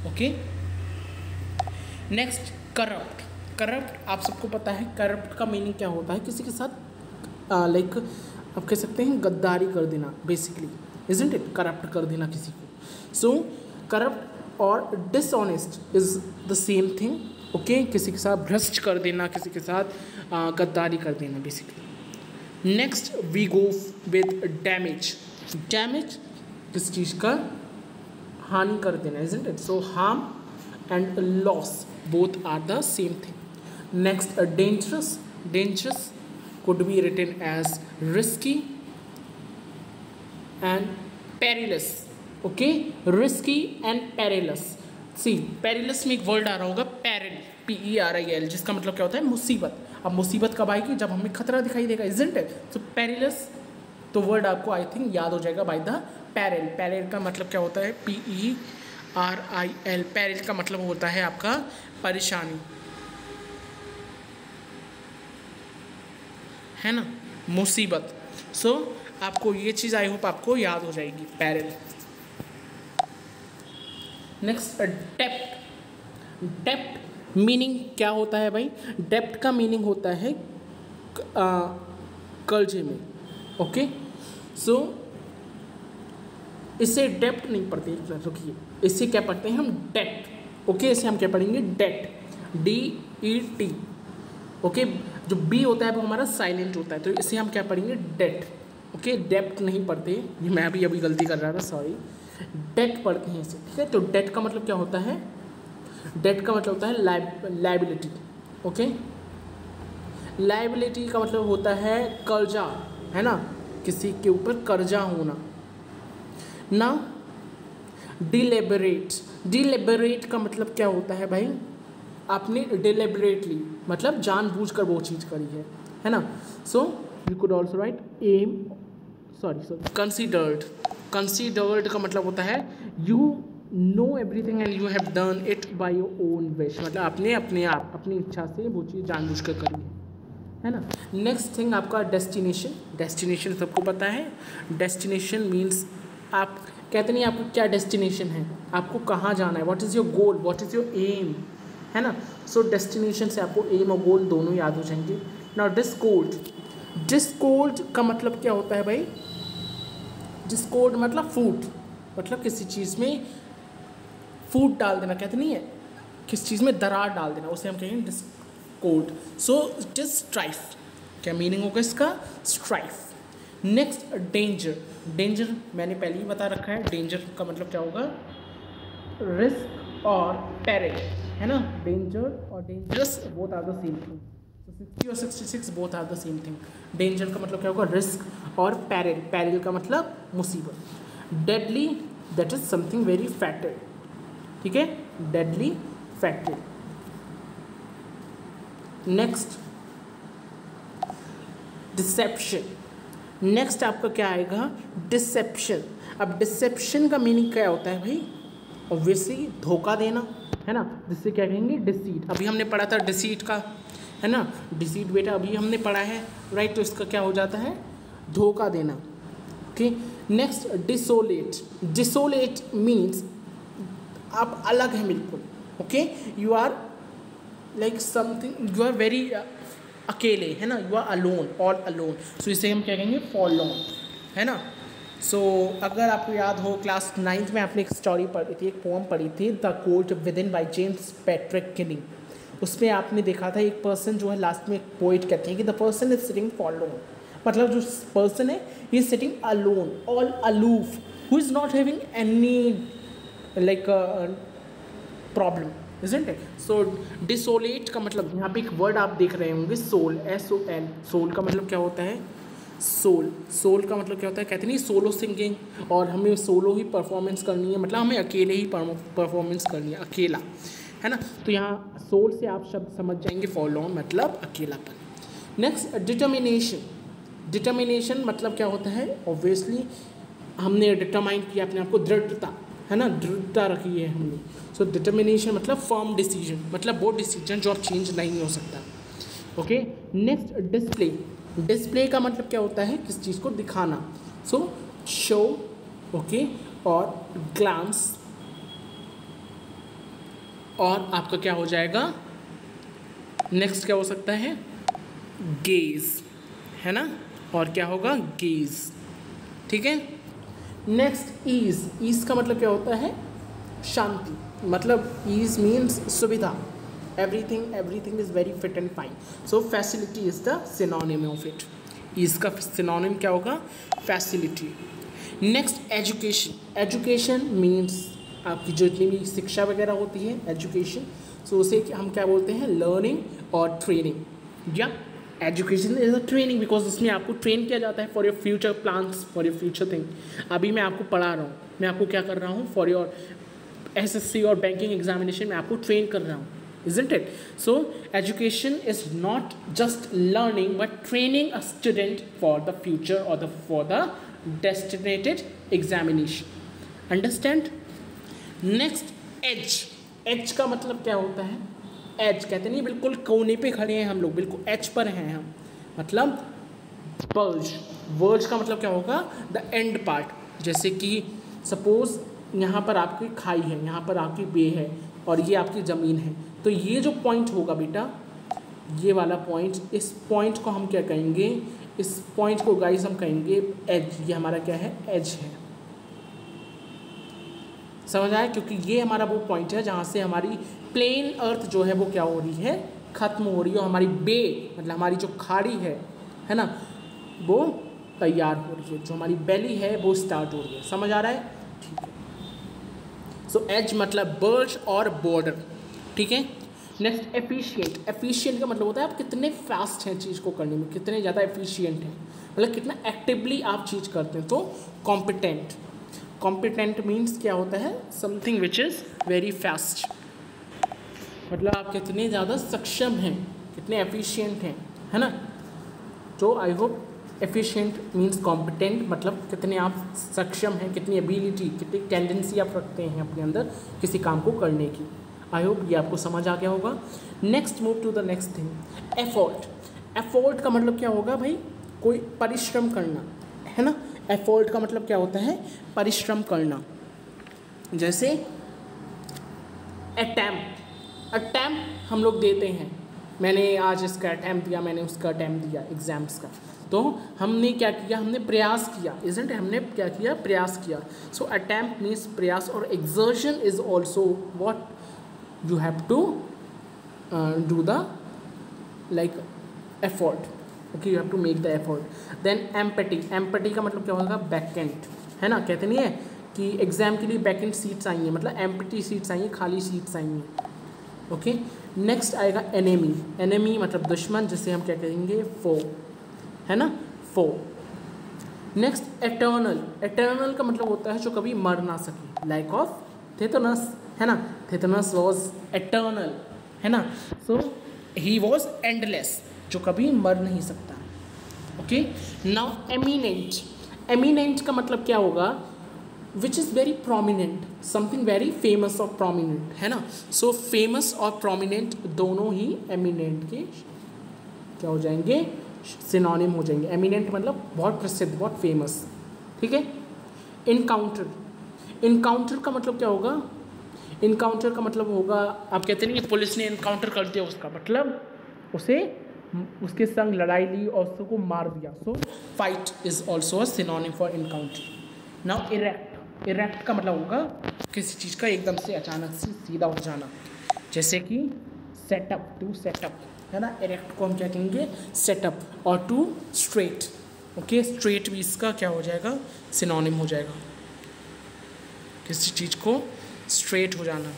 Okay, next, corrupt. Corrupt आप सबको पता है, करप्ट का मीनिंग क्या होता है? किसी के साथ लाइक आप कह सकते हैं गद्दारी कर देना, बेसिकली, इजंट इट? करप्ट कर देना किसी को। सो करप्ट और dishonest is the same thing. Okay, किसी के साथ भ्रष्ट कर देना, किसी के साथ गद्दारी कर देना, basically. Next, we go with damage. Damage किस चीज़ का, हानि कर देना, isn't it? So harm and loss both are the same thing. Next, dangerous. Dangerous could be written as risky and perilous. Okay, risky and perilous. See, perilous में एक word आ रहा होगा peril, PERIL, जिसका मतलब क्या होता है मुसीबत. अब मुसीबत कब आएगी, जब हमें खतरा दिखाई देगा, isn't it? So perilous तो वर्ड आपको आई थिंक याद हो जाएगा बाय द पैरेल. पैरेल का मतलब क्या होता है, PERIL. पैरेल का मतलब होता है आपका परेशानी, है ना, मुसीबत. सो आपको ये चीज़ आई होप आपको याद हो जाएगी, पैरेल. नेक्स्ट, डेप्ट. डेप्ट मीनिंग क्या होता है भाई, डेप्ट का मीनिंग होता है कर्जे में. ओके, सो इसे डेप्ट नहीं पढ़ते, रुकिए, इसे क्या पढ़ते हैं हम, डेट. ओके, इसे हम क्या पढ़ेंगे, डेट, DET. ओके, जो बी होता है वो हमारा साइलेंट होता है, तो इसे हम क्या पढ़ेंगे, डेट. ओके, डेप्ट नहीं पढ़ते, ये मैं भी अभी गलती कर रहा था, सॉरी. डेट पढ़ते हैं इसे, ठीक है. तो डेट का मतलब क्या होता है, डेट का मतलब होता है लायबिलिटी. ओके, लायबिलिटी का मतलब होता है कर्जा, है ना, किसी के ऊपर कर्जा होना. ना डिलेबरेट. डिलेबरेट का मतलब क्या होता है भाई, आपने डिलेबरेटली मतलब जानबूझकर वो चीज़ करी है ना. So you could also write aim, sorry considered. Considered का मतलब होता है you know everything and you have done it by your own wish, मतलब आपने अपने आप अपनी इच्छा से वो चीज़ जानबूझकर करी है ना. नेक्स्ट थिंग आपका डेस्टिनेशन. डेस्टिनेशन सबको पता है, डेस्टिनेशन मीन्स आप कहते नहीं आपको क्या डेस्टिनेशन है, आपको कहाँ जाना है, what is your goal, what is your aim, है ना. सो डेस्टिनेशन से आपको एम और गोल दोनों याद हो जाएंगे. Now discord. डिस्कोर्ड का मतलब क्या होता है भाई, डिस्कोर्ड मतलब फूट, मतलब किसी चीज़ में फूट डाल देना, कहते नहीं है किस चीज़ में दरार डाल देना, उसे हम कहेंगे discord. So it is strife. क्या मीनिंग होगा इसका, स्ट्राइफ. Next, danger. डेंजर मैंने पहले ही बता रखा है, डेंजर का मतलब क्या होगा, रिस्क और पेरिल, है ना. डेंजर और dangerous both are the same thing. तो 60 और 66 both are the same thing. Danger का मतलब क्या होगा, रिस्क, और पेरिल, पेरिल का मतलब मुसीबत. Deadly, that is something very fatal, ठीक है, deadly, fatal. Next, deception. Next आपका क्या आएगा, डिसेप्शन. अब डिसेप्शन का मीनिंग क्या होता है भाई, ऑब्वियसली धोखा देना, है ना, जिससे क्या कहेंगे, डिसीट. अभी हमने पढ़ा था डिसीट का, है ना, डिसीट बेटा अभी हमने पढ़ा है, राइट. तो इसका क्या हो जाता है, धोखा देना. Okay, next, desolate. Desolate means आप अलग हैं बिल्कुल. Okay, you are like something, you are very अकेले, है ना, you are alone, all alone. So इसे हम क्या कहेंगे, फॉरलॉर्न, है ना. सो अगर आपको याद हो क्लास 9th में आपने एक स्टोरी पढ़ी थी, एक पोम पढ़ी थी, the court within by James Patrick killing. उसमें आपने देखा था एक पर्सन जो है लास्ट में एक पोइट कहते हैं कि द पर्सन इज सिटिंग फॉरलॉर्न, मतलब जो पर्सन है he is sitting alone, all aloof, who is not having any like problem, isn't it? So desolate का मतलब, यहाँ पे एक वर्ड आप देख रहे होंगे, सोल, SOL. सोल का मतलब क्या होता है, सोल. सोल का मतलब क्या होता है, कहते नहीं सोलो सिंगिंग, और हमें सोलो ही परफॉर्मेंस करनी है, मतलब हमें अकेले ही परफॉर्मेंस करनी है, अकेला, है ना. तो यहाँ सोल से आप शब्द समझ जाएंगे, फॉरलॉर्न मतलब अकेलापन. Next, determination. डिटर्मिनेशन मतलब क्या होता है, ऑब्वियसली हमने डिटरमाइन किया अपने आप को, दृढ़ता, है ना, दृढ़ता रखी है हमने. सो डिटर्मिनेशन मतलब फर्म डिसीजन, मतलब वो डिसीजन जो अब चेंज नहीं हो सकता. Okay, next, display. डिस्प्ले का मतलब क्या होता है, किस चीज़ को दिखाना. सो शो, ओके, और ग्लांस, और आपका क्या हो जाएगा, नेक्स्ट क्या हो सकता है, गेज, है ना, और क्या होगा, गेज, ठीक है. Next, ease. ईज का मतलब क्या होता है, शांति, मतलब ईज मीन्स सुविधा, everything is very fit and fine. So facility is the synonym of it. इसका synonym क्या होगा, facility. Next education. Education means आपकी जो जितनी भी शिक्षा वगैरह होती है, एजुकेशन। सो उसे हम क्या बोलते हैं, लर्निंग और ट्रेनिंग। या education is a training because उसमें आपको ट्रेन किया जाता है for your future plans, for your future thing. अभी मैं आपको पढ़ा रहा हूँ, मैं आपको क्या कर रहा हूँ, फॉर योर SSC और बैंकिंग एग्जामिनेशन में आपको ट्रेन कर रहा हूँ, isn't it? So education is not just learning but training a student for the future or for the destined examination. Understand? Next, edge. Edge का मतलब क्या होता है? Edge कहते नहीं, बिल्कुल कोने पे खड़े हैं हम लोग, बिल्कुल edge पर हैं हम, मतलब verge. Verge का मतलब क्या होगा? The end part. जैसे कि सपोज यहाँ पर आपकी खाई है, यहाँ पर आपकी बे है और ये आपकी ज़मीन है, तो ये जो पॉइंट होगा बेटा, ये वाला पॉइंट, इस पॉइंट को हम क्या कहेंगे, इस पॉइंट को गाइस हम कहेंगे एज। ये हमारा क्या है, एज है। समझ आया? क्योंकि ये हमारा वो पॉइंट है जहाँ से हमारी प्लेन अर्थ जो है वो क्या हो रही है, खत्म हो रही है, और हमारी बे मतलब हमारी जो खाड़ी है ना, वो तैयार हो रही है, जो हमारी बेली है वो स्टार्ट हो रही है। समझ आ रहा है? ठीक है। सो एज मतलब बर्ज और बॉर्डर, ठीक है। Next efficient. एफिशिएंट का मतलब होता है आप कितने फास्ट हैं चीज़ को करने में, कितने ज़्यादा एफिशिएंट हैं, मतलब कितना एक्टिवली आप चीज़ करते हैं। तो कॉम्पिटेंट। कॉम्पिटेंट मीन्स क्या होता है, something which is very fast, मतलब आप कितने ज़्यादा सक्षम हैं, कितने एफिशिएंट हैं, है ना। तो I hope efficient means competent, मतलब कितने आप सक्षम हैं, कितनी एबिलिटी, कितनी टेंडेंसी आप रखते हैं अपने अंदर किसी काम को करने की। आई होप ये आपको समझ आ गया होगा। Next move to the next thing, effort. Effort का मतलब क्या होगा भाई, कोई परिश्रम करना, है ना। एफर्ट का मतलब क्या होता है, परिश्रम करना। जैसे अटैम्प्ट। अटैम्प्ट हम लोग देते हैं, मैंने आज इसका अटैम्प्ट दिया, मैंने उसका अटैम्प्ट दिया एग्जाम्स का, तो हमने क्या किया, हमने प्रयास किया, इजंट, हमने क्या किया, प्रयास किया। सो अटैम्प्ट मीन्स प्रयास, और exertion is also what you have to do the like effort, okay, you have to make the effort. Then empathy. empathy का मतलब क्या होगा, vacant, है ना। कहते नहीं है कि एग्जाम के लिए vacant सीट्स आई हैं, मतलब empty सीट्स आई हैं, खाली सीट्स आई हैं, ओके। नेक्स्ट आएगा enemy. enemy मतलब दुश्मन, जिसे हम क्या कहेंगे, foe, है ना, foe. Next eternal. eternal का मतलब होता है जो कभी मर ना सके, लाइक ऑफ थेथोनस, है ना। थेथोनस वॉज एटर्नल, है ना। सो ही वॉज एंडलेस, जो कभी मर नहीं सकता, ओके। Now eminent. एमिनेंट का मतलब क्या होगा, विच is very prominent, something very famous और प्रोमिनेंट, है ना। सो फेमस और प्रोमिनेंट दोनों ही एमिनेंट के क्या हो जाएंगे, सिनोनिम हो जाएंगे। एमिनेंट मतलब बहुत प्रसिद्ध, बहुत फेमस, ठीक है। इनकाउंटर. इनकाउंटर का मतलब क्या होगा, इनकाउंटर का मतलब होगा, आप कहते नहीं कि पुलिस ने इनकाउंटर कर दिया, उसका मतलब उसे उसके संग लड़ाई ली और उसको मार दिया। So fight is also a synonym for encounter. Now erect. Erect का मतलब होगा किसी चीज़ का एकदम से अचानक से सीधा हो जाना, जैसे कि सेटअप, टू सेटअप, है ना। इरेक्ट को हम क्या कहेंगे, सेटअप, और टू स्ट्रेट, ओके। स्ट्रेट भी इसका क्या हो जाएगा, सिनोनिम हो जाएगा, किसी चीज़ को स्ट्रेट हो जाना।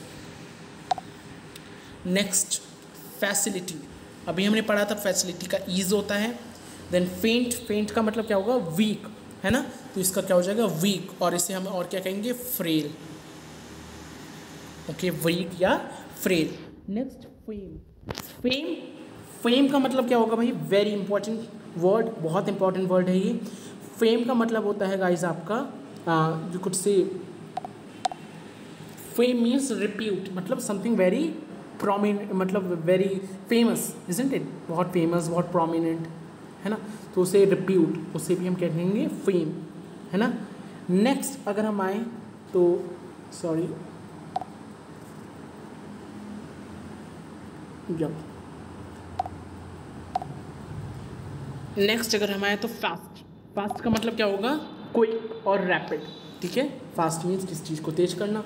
Next facility. अभी हमने पढ़ा था फैसिलिटी का ईज होता है। देन फेंट. फेंट का मतलब क्या होगा, वीक, है ना। तो इसका क्या हो जाएगा, वीक, और इसे हम और क्या कहेंगे, फ्रेल, ओके, वीक या frail. Next fame. Fame. Fame का मतलब क्या होगा भाई, वेरी इंपॉर्टेंट वर्ड, बहुत इंपॉर्टेंट वर्ड है ये। फेम का मतलब होता है गाइज आपका, you could say fame means repute, मतलब समथिंग वेरी प्रोमिनेंट, मतलब वेरी फेमस, इजंट इट, बहुत फेमस, बहुत प्रोमिनेंट, है ना। तो उसे रिप्यूट, उसे भी हम क्या कहेंगे, फेम, है ना। नेक्स्ट अगर हम आए तो सॉरी जब नेक्स्ट अगर हम आए तो फास्ट. फास्ट का मतलब क्या होगा, क्विक और रैपिड, ठीक है। फास्ट मीन्स किसी चीज़ को तेज करना।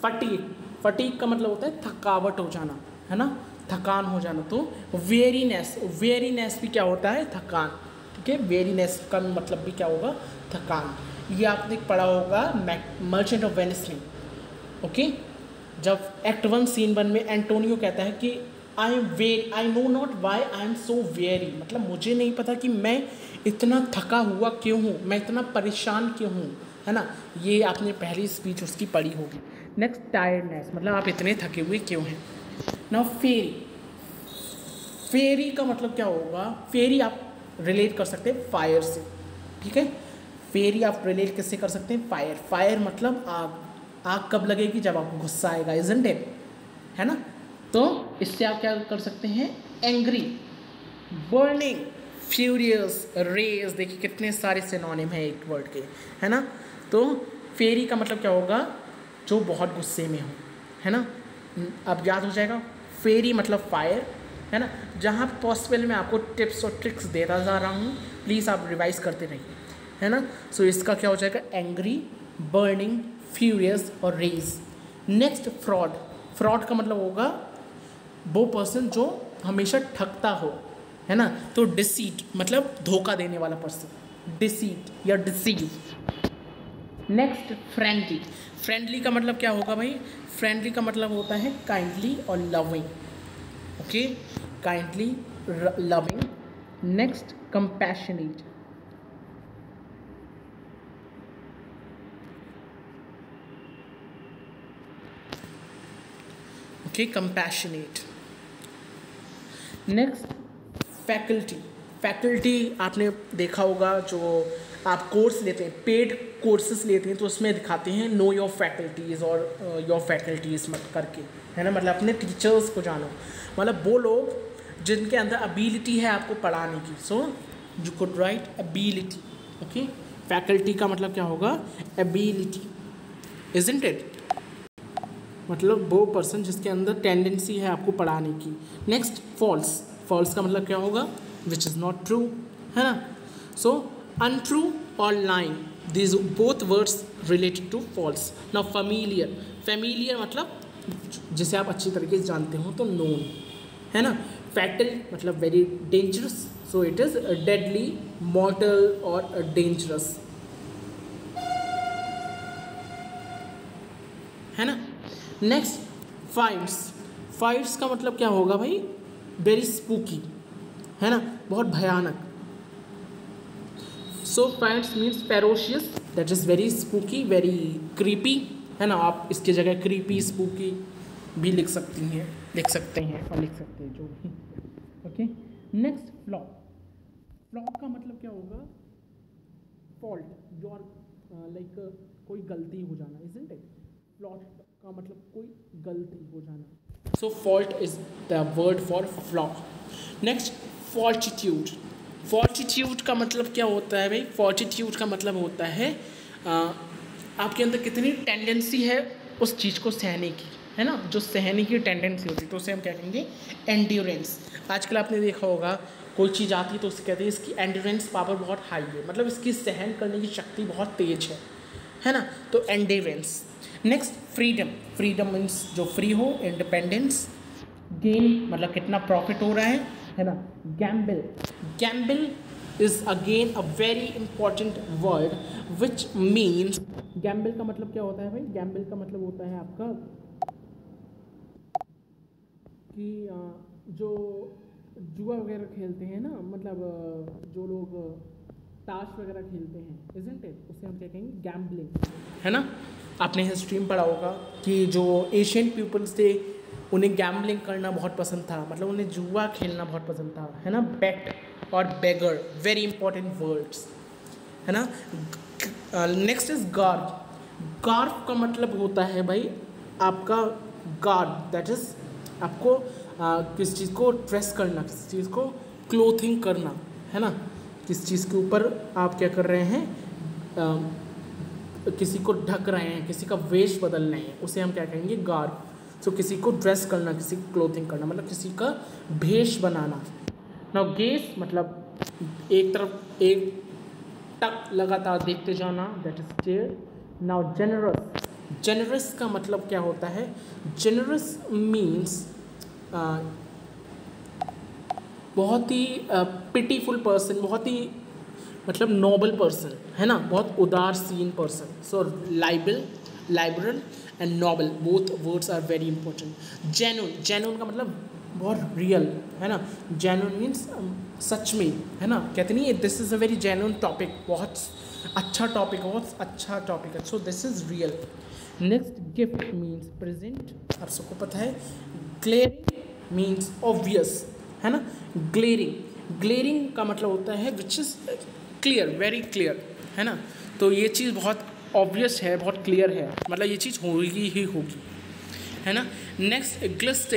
फटीग. फटीग का मतलब होता है थकावट हो जाना, है ना, थकान हो जाना। तो वेरीनेस. वेरीनेस भी क्या होता है, थकान, ठीक है। वेरीनेस का मतलब भी क्या होगा, थकान. ये आपने पढ़ा होगा मर्चेंट ऑफ वेनिस में, ओके। जब एक्ट 1 सीन 1 में एंटोनियो कहता है कि I know not why I am so very, मतलब मुझे नहीं पता कि मैं इतना थका हुआ क्यों हूँ, मैं इतना परेशान क्यों हूँ, है ना। ये आपने पहली स्पीच उसकी पढ़ी होगी। नेक्स्ट टायर्डनेस, मतलब आप इतने थके हुए क्यों हैं। नाउ फेरी, फेरी का मतलब क्या होगा, फेरी आप रिलेट कर सकते हैं फायर से, ठीक है। फेरी आप रिलेट किससे कर सकते हैं, फायर। फायर मतलब आग। आग कब लगेगी, जब आपको गुस्सा आएगा, इजंट इट, है ना। तो इससे आप क्या कर सकते हैं, एंग्री, बर्निंग, फ्यूरियस, रेज, देखिए कितने सारे सिनोनिम है एक वर्ड के, है ना। तो फेरी का मतलब क्या होगा, जो बहुत गुस्से में हो, है ना। अब याद हो जाएगा, फेरी मतलब फायर, है ना। जहाँ पॉसिबल मैं आपको टिप्स और ट्रिक्स देता जा रहा हूँ, प्लीज़ आप रिवाइज करते रहिए, है ना। सो इसका क्या हो जाएगा, एंग्री, बर्निंग, फ्यूरियस और रेज। नेक्स्ट फ्रॉड, फ्रॉड का मतलब होगा वो पर्सन जो हमेशा ठगता हो, है ना। तो डिसीट मतलब धोखा देने वाला पर्सन, डिसीट या डिसीव। नेक्स्ट फ्रेंडली, फ्रेंडली का मतलब क्या होगा भाई, फ्रेंडली का मतलब होता है काइंडली और loving, okay, kindly, loving. Next compassionate, okay, compassionate. Next faculty, faculty आपने देखा होगा, जो आप कोर्स लेते हैं, पेड कोर्सेज लेते हैं, तो उसमें दिखाते हैं नो योर फैकल्टीज़ और योर फैकल्टीज़ मत करके, है ना। मतलब अपने टीचर्स को जानो, मतलब वो लोग जिनके अंदर एबिलिटी है आपको पढ़ाने की। सो you could right ability, okay. Faculty का मतलब क्या होगा, एबिलिटी, इजंट इट, मतलब वो पर्सन जिसके अंदर टेंडेंसी है आपको पढ़ाने की। नेक्स्ट फॉल्स, फॉल्स का मतलब क्या होगा, विच इज़ नॉट ट्रू, है ना। सो अनट्रू और lying, these both words related to false. Now familiar, familiar मतलब जिसे आप अच्छी तरीके से जानते हो, तो नोन, है ना। फैटल मतलब very dangerous, so it is deadly, मॉर्टल और डेंजरस, है ना। नेक्स्ट फाइट्स, फाइट्स का मतलब क्या होगा भाई, वेरी स्पूकी, है ना, बहुत भयानक। So fights means ferocious, that is very spooky, very creepy, है ना। आप इसकी जगह क्रीपी, स्पूकी भी लिख सकते हैं और लिख सकते हैं जो भी, ओके। नेक्स्ट फ्लॉ, फ्लॉ का मतलब क्या होगा, फॉल्ट, योर लाइक कोई गलती हो जाना, इजंट इट। फ्लॉट का मतलब कोई गलती हो जाना। So fault is the word for flaw. Next fortitude, fortitude का मतलब क्या होता है भाई, फॉल्टिट्यूड का मतलब होता है आपके अंदर कितनी टेंडेंसी है उस चीज़ को सहने की, है ना। जो सहने की टेंडेंसी होती है तो उसे हम क्या कहेंगे, एंड्योरेंस। आजकल आपने देखा होगा कोई चीज़ आती है तो उसे कहते हैं इसकी एंड्योरेंस पावर बहुत हाई है, मतलब इसकी सहन करने की शक्ति बहुत तेज है ना। तो endurance. Next freedom, freedom means जो फ्री हो, इंडिपेंडेंस। गेन मतलब कितना प्रॉफिट हो रहा है ना। Gamble, Gamble is again a very important word which means, Gamble का मतलब क्या होता है भाई, गैम्बल का मतलब होता है आपका कि जो जुआ वगैरह खेलते हैं ना, मतलब जो लोग ताश वगैरह खेलते हैं, इजंट इट, उसे हम क्या कहेंगे, गैम्बलिंग, है ना। आपने हिस्ट्री में पढ़ा होगा कि जो एशियन पीपल्स थे उन्हें गैम्बलिंग करना बहुत पसंद था, मतलब उन्हें जुआ खेलना बहुत पसंद था, है ना। बेट और बेगर, वेरी इंपॉर्टेंट वर्ड्स, है ना। नेक्स्ट इज गार्ड, गार्ड का मतलब होता है भाई आपका गार्ड, दैट इज आपको किस चीज़ को ड्रेस करना, किस चीज़ को क्लोथिंग करना, है ना। किस चीज़ के ऊपर आप क्या कर रहे हैं, किसी को ढक रहे हैं, किसी का वेश बदल रहे हैं, उसे हम क्या कहेंगे, गार्ड। सो किसी को ड्रेस करना, किसी को क्लोथिंग करना, मतलब किसी का भेष बनाना। नाउ गेस मतलब एक तरफ एक टक लगातार देखते जाना, that is stare. Now generous, generous का मतलब क्या होता है, जेनरस मीन्स बहुत ही पिटीफुल पर्सन, बहुत ही मतलब नोबल पर्सन, है ना, बहुत उदारसीन person. So liberal and noble, both words are very important. Genuine का मतलब बहुत रियल, है ना. जेन्युइन मीन्स सच में, है ना. कहते नहीं this is a very genuine topic, बहुत अच्छा टॉपिक, बहुत अच्छा टॉपिक है. So this is real. Next gift means present, आप सबको पता है. ग्लेयरिंग मीन्स ऑब्वियस, है ना. ग्लेयरिंग का मतलब होता है which is clear, very clear, है ना. तो ये चीज़ बहुत ऑब्वियस है, बहुत क्लियर है, मतलब ये चीज़ होगी ही होगी, है ना. नेक्स्ट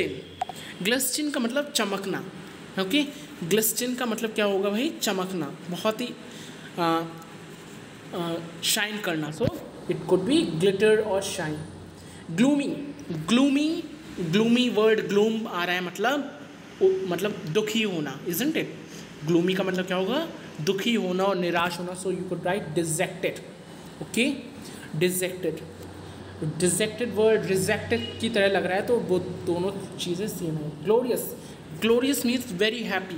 ग्लिस्टिन का मतलब चमकना. ओके, ग्लिस्टिन का मतलब क्या होगा भाई, चमकना, बहुत ही शाइन करना. सो इट कुड बी ग्लिटर और शाइन. ग्लूमी वर्ड ग्लूम आ रहा है, मतलब दुखी होना, इजंट इट. ग्लूमी का मतलब क्या होगा, दुखी होना और निराश होना. सो you could right dejected. Okay, dejected word rejected की तरह लग रहा है, तो वो दोनों चीज़ें सेम है. ग्लोरियस मीन्स वेरी हैप्पी,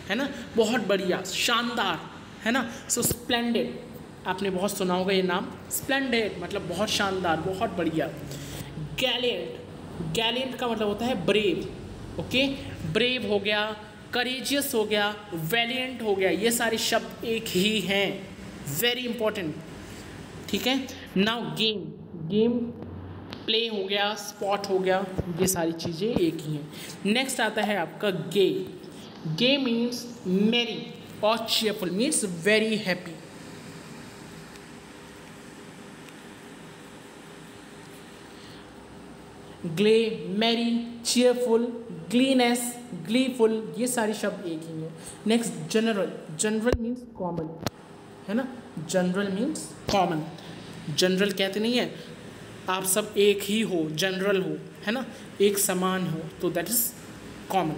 है ना, बहुत बढ़िया, शानदार, है ना. सो स्प्लेंडेड, आपने बहुत सुना होगा ये नाम, स्प्लेंडेड मतलब बहुत शानदार, बहुत बढ़िया. गैलेंट का मतलब होता है ब्रेव. ओके, ब्रेव हो गया, करेजियस हो गया, वैलियंट हो गया, ये सारे शब्द एक ही हैं, वेरी इंपॉर्टेंट. ठीक है. नाउ गेम प्ले हो गया, स्पॉट हो गया, ये सारी चीज़ें एक ही हैं. नेक्स्ट आता है आपका गे मीन्स मेरी और cheerful means very happy. Glee, merry, cheerful, gleeness, gleeful, ये सारे शब्द एक ही हैं. नेक्स्ट जनरल मीन्स कॉमन, है ना. General means common. जनरल कहते नहीं है आप सब एक ही हो, जनरल हो, है ना, एक समान हो, तो that is common.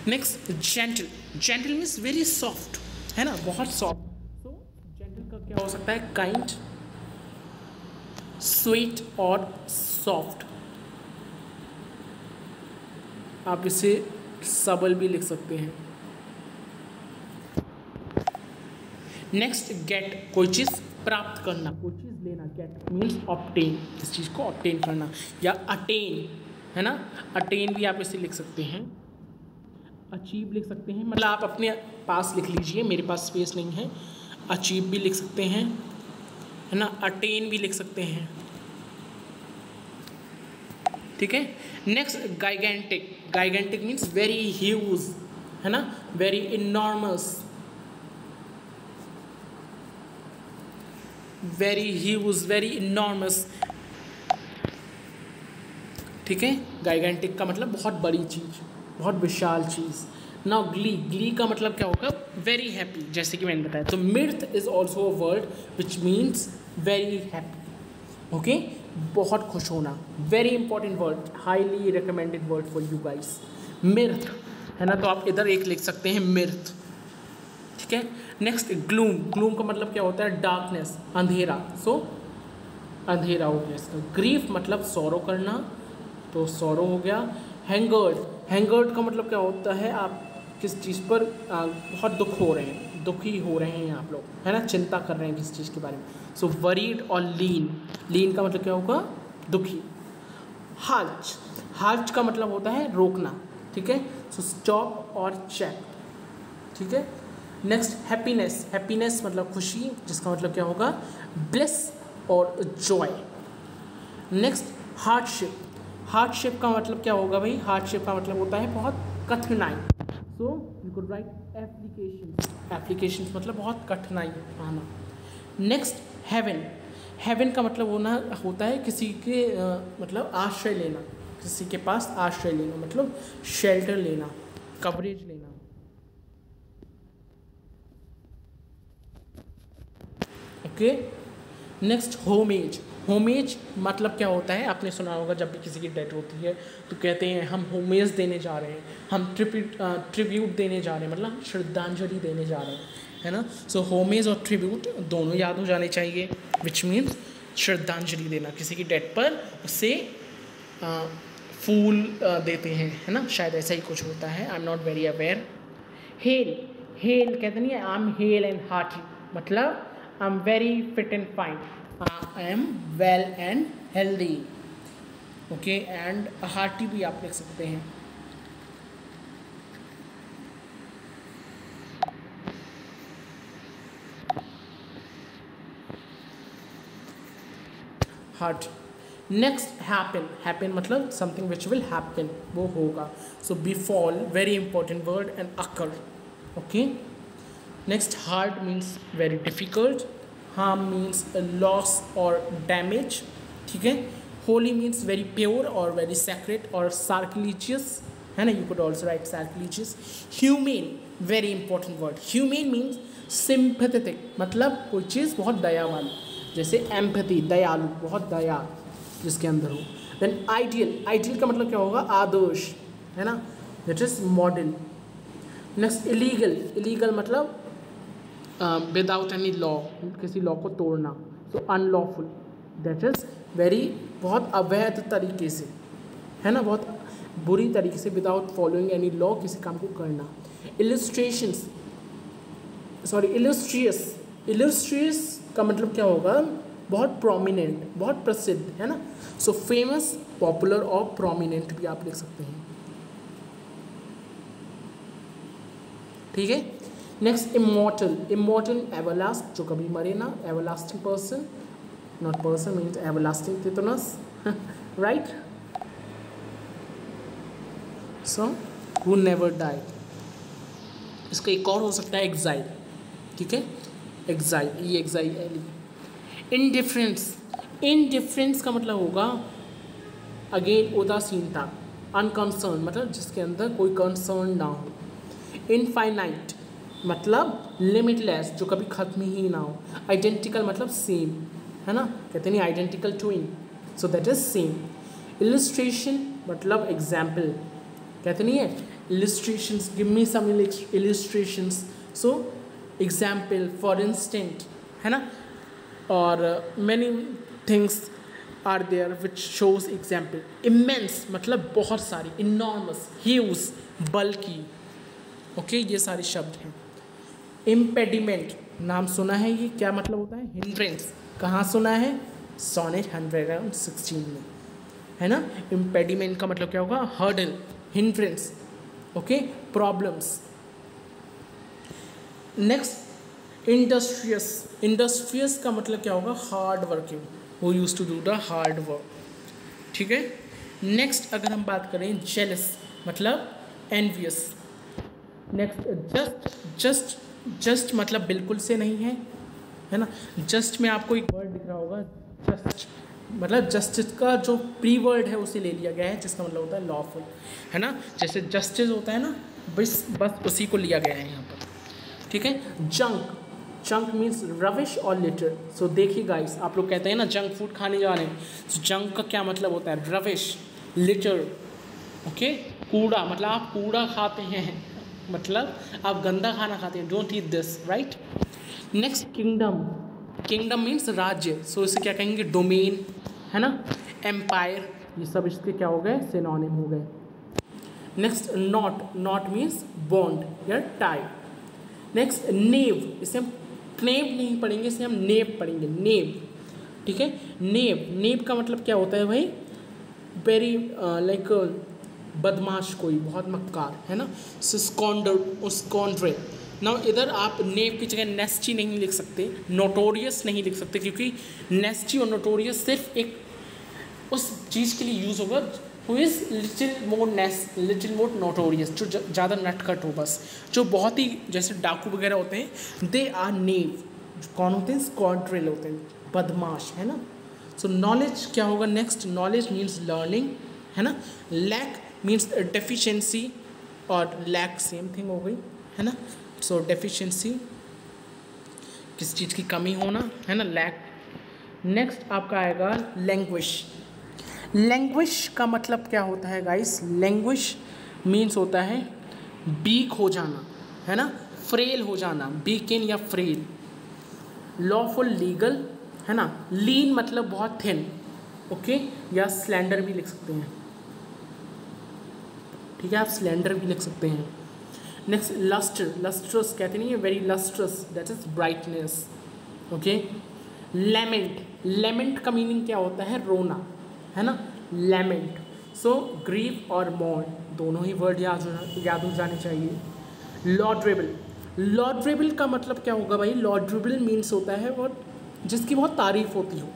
Next gentle means very soft, है ना, बहुत सॉफ्ट. तो जेंटल का क्या हो सकता है, काइंड, स्वीट और सॉफ्ट. आप इसे सबल भी लिख सकते हैं. नेक्स्ट गेट, कोई चीज़ प्राप्त करना, कोई चीज़ लेना. गेट मीन्स ऑब्टेन, किस चीज़ को ऑब्टेन करना, या अटेन, है ना. अटेन भी आप इसे लिख सकते हैं, अचीव लिख सकते हैं, मतलब आप अपने पास लिख लीजिए, मेरे पास स्पेस नहीं है. अचीव भी लिख सकते हैं, है ना, अटेन भी लिख सकते हैं. ठीक है. नेक्स्ट गाइगेंटिक मीन्स वेरी ह्यूज, है ना, very enormous, very huge, very enormous. ठीक है. गाइगेंटिक का मतलब बहुत बड़ी चीज़, बहुत विशाल चीज़. नाउ ग्ली का मतलब क्या होगा, वेरी हैप्पी, जैसे कि मैंने बताया. तो mirth is also a word which means very happy. Okay, बहुत खुश होना, very important word, highly recommended word for you guys. Mirth, है ना, तो आप इधर एक लिख सकते हैं, मिर्थ. ठीक है. नेक्स्ट ग्लूम का मतलब क्या होता है, डार्कनेस, अंधेरा. सो अंधेरा हो गया इसका. ग्रीफ मतलब सौरो करना, तो सौरो हो गया. हैंगर्ड का मतलब क्या होता है, आप किस चीज़ पर बहुत दुखी हो रहे हैं आप लोग, है ना, चिंता कर रहे हैं किस चीज़ के बारे में. सो वरीड और लीन का मतलब क्या होगा, दुखी. हाल्च का मतलब होता है रोकना. ठीक है. सो स्टॉप और चेक. ठीक है. नेक्स्ट हैप्पीनेस मतलब खुशी, जिसका मतलब क्या होगा, ब्लिस और जॉय. नेक्स्ट हार्डशिप का मतलब क्या होगा भाई, हार्डशिप का मतलब होता है बहुत कठिनाई. सो यू कुड राइट एप्लीकेशंस मतलब बहुत कठिनाई आना. नेक्स्ट हेवन का मतलब होता है किसी के मतलब आश्रय लेना, किसी के पास आश्रय लेना, मतलब शेल्टर लेना, कवरेज लेना. ओके. नेक्स्ट होमेज मतलब क्या होता है, आपने सुना होगा जब भी किसी की डेथ होती है तो कहते हैं हम होमेज देने जा रहे हैं, हम ट्रिब्यूट देने जा रहे हैं, मतलब श्रद्धांजलि देने जा रहे हैं, है ना. सो होमेज और ट्रिब्यूट दोनों याद हो जाने चाहिए, विच मीन्स श्रद्धांजलि देना, किसी की डेथ पर उसे फूल देते हैं, है ना, शायद ऐसा ही कुछ होता है. I am not very aware. Hale कहते नहीं है, I am hale and hearty, मतलब I am very fit and fine, I am well and healthy. Okay, and hearty भी आप लिख सकते हैं। हार्ट। नेक्स्ट हैपन, हैपन मतलब समथिंग विच विल हैपन, वो होगा। So befall, very important word, and occur. Okay, next hard means very difficult, harm means loss और damage. ठीक है, होली मीन्स वेरी प्योर और वेरी सेक्रेट और सार्किलिजियस, है ना, you could also write sacrilegious. Humane, very important word, humane means sympathetic, मतलब कोई चीज़ बहुत दया वाली, जैसे एम्पैथी, दयालु, बहुत दया जिसके अंदर हो। देन आइडियल, आइडियल का मतलब क्या होगा, आदर्श, है ना, that is model. Next illegal, illegal मतलब विदाउट एनी लॉ, किसी लॉ को तोड़ना, तो अनलॉफुल, दैट इज वेरी, बहुत अवैध तरीके से, है ना, बहुत बुरी तरीके से, विदाउट फॉलोइंग एनी लॉ किसी काम को करना। इलस्ट्रेशंस, सॉरी इलस्ट्रियस, इलस्ट्रियस का मतलब क्या होगा, बहुत प्रोमिनेंट, बहुत प्रसिद्ध, है ना। सो फेमस, पॉपुलर और प्रोमिनेंट भी आप लिख सकते हैं। ठीक है, नेक्स्ट इमॉर्टल, इमॉर्टल एवरलास्ट, जो कभी मरे ना, everlasting person, not person means everlasting Tithonus, right. So who never die, इसका एक और हो सकता है एग्जाइल। ठीक है, एग्जाइल, ये एग्जाइल। इनडिफरेंस, इनडिफरेंस का मतलब होगा अगेन उदासीनता, अनकंसर्न मतलब जिसके अंदर कोई कंसर्न ना हो। इनफाइनाइट मतलब लिमिटलेस, जो कभी खत्म ही ना हो। आइडेंटिकल मतलब सेम, है ना, कहते नहीं identical twin, so that is same. Illustration मतलब एग्जाम्पल, कहते नहीं है illustrations, give me some illustrations, so example, for instant, है ना, और many things are there which shows example. Immense मतलब बहुत सारी, इनॉर्मस, ह्यूज, बल्कि। ओके, ये सारे शब्द हैं। इम्पेडिमेंट, नाम सुना है, ये क्या मतलब होता है, हिंड्रेंस, कहाँ सुना है, सोनेट 116 में, है ना। इम्पेडिमेंट का मतलब क्या होगा, hurdle, hindrance. Okay, problems. Next industrious, industrious का मतलब क्या होगा, hard working, who use to do the hard work. ठीक है, नेक्स्ट अगर हम बात करें जेलस मतलब envious. Next just, just, just मतलब बिल्कुल से नहीं है ना। जस्ट में आपको एक वर्ड दिख रहा होगा, जस्ट मतलब जस्टिस का जो प्री वर्ड है उसे ले लिया गया है, जिसका मतलब होता है लॉफुल, है ना। जैसे जस्टिस होता है ना, बस उसी को लिया गया है यहाँ पर। ठीक है, जंक, जंक मीन्स रविश और लिटर। सो देखिए गाइस, आप लोग कहते हैं ना जंक फूड खाने जा रहे हैं, तो जंक का क्या मतलब होता है, रविश, लिटर। ओके, कूड़ा मतलब आप कूड़ा खाते हैं, मतलब आप गंदा खाना खाते हैं, don't eat this, right. Next kingdom, kingdom means राज्य, सो इसे क्या कहेंगे, डोमेन, है ना। एम्पायर, ये सब इसके क्या हो गए, सिनोनिम हो गए। Next not, not means bond या टाई। नेक्स्ट नेव, इसे हम क्नेव नहीं पढ़ेंगे, इसे हम नेव पढ़ेंगे, नेव। ठीक है, नेव, नेव का मतलब क्या होता है भाई, वेरी लाइक बदमाश, कोई बहुत मक्कार, है ना। स्कॉन्डर, स्कॉन्ड्रे। ना इधर आप नेव की जगह नेस्टी नहीं लिख सकते, नोटोरियस नहीं लिख सकते, क्योंकि नेस्टी और नोटोरियस सिर्फ एक उस चीज़ के लिए यूज़ होगा who is little more notorious, जो ज़्यादा नटखट हो, बस जो बहुत ही जैसे डाकू वगैरह होते हैं, दे आर नेव। कौन होते हैं, स्कॉन्ड्रेल होते हैं, बदमाश, है ना। सो नॉलेज क्या होगा, नेक्स्ट नॉलेज मीन्स लर्निंग, है ना। लैक मीन्स डेफिशिएंसी और लैक सेम थिंग हो गई, है ना। सो डेफिशिएंसी किस चीज़ की कमी होना, है ना, लैक। नेक्स्ट आपका आएगा लैंग्वेज। लैंग्वेज का मतलब क्या होता है गाइस, लैंग्वेज मीन्स होता है वीक हो जाना, है ना, फ्रेल हो जाना, वीकेन या फ्रेल। लॉफुल, लीगल, है ना। लीन मतलब बहुत थिन, ओके, या स्लेंडर भी लिख सकते हैं। ठीक है, आप स्लेंडर भी लिख सकते हैं। नेक्स्ट लस्टर, लस्ट्रस कहते नहीं है, very lustrous, that is brightness, okay. Lament, lament का मीनिंग क्या होता है, रोना, है ना, लेमेंट। सो ग्रीफ और मॉर्न दोनों ही वर्ड याद हो जाने चाहिए। लॉड्रेबल, लॉड्रेबल का मतलब क्या होगा भाई, लॉड्रेबल मीन्स होता है वो जिसकी बहुत तारीफ होती हो,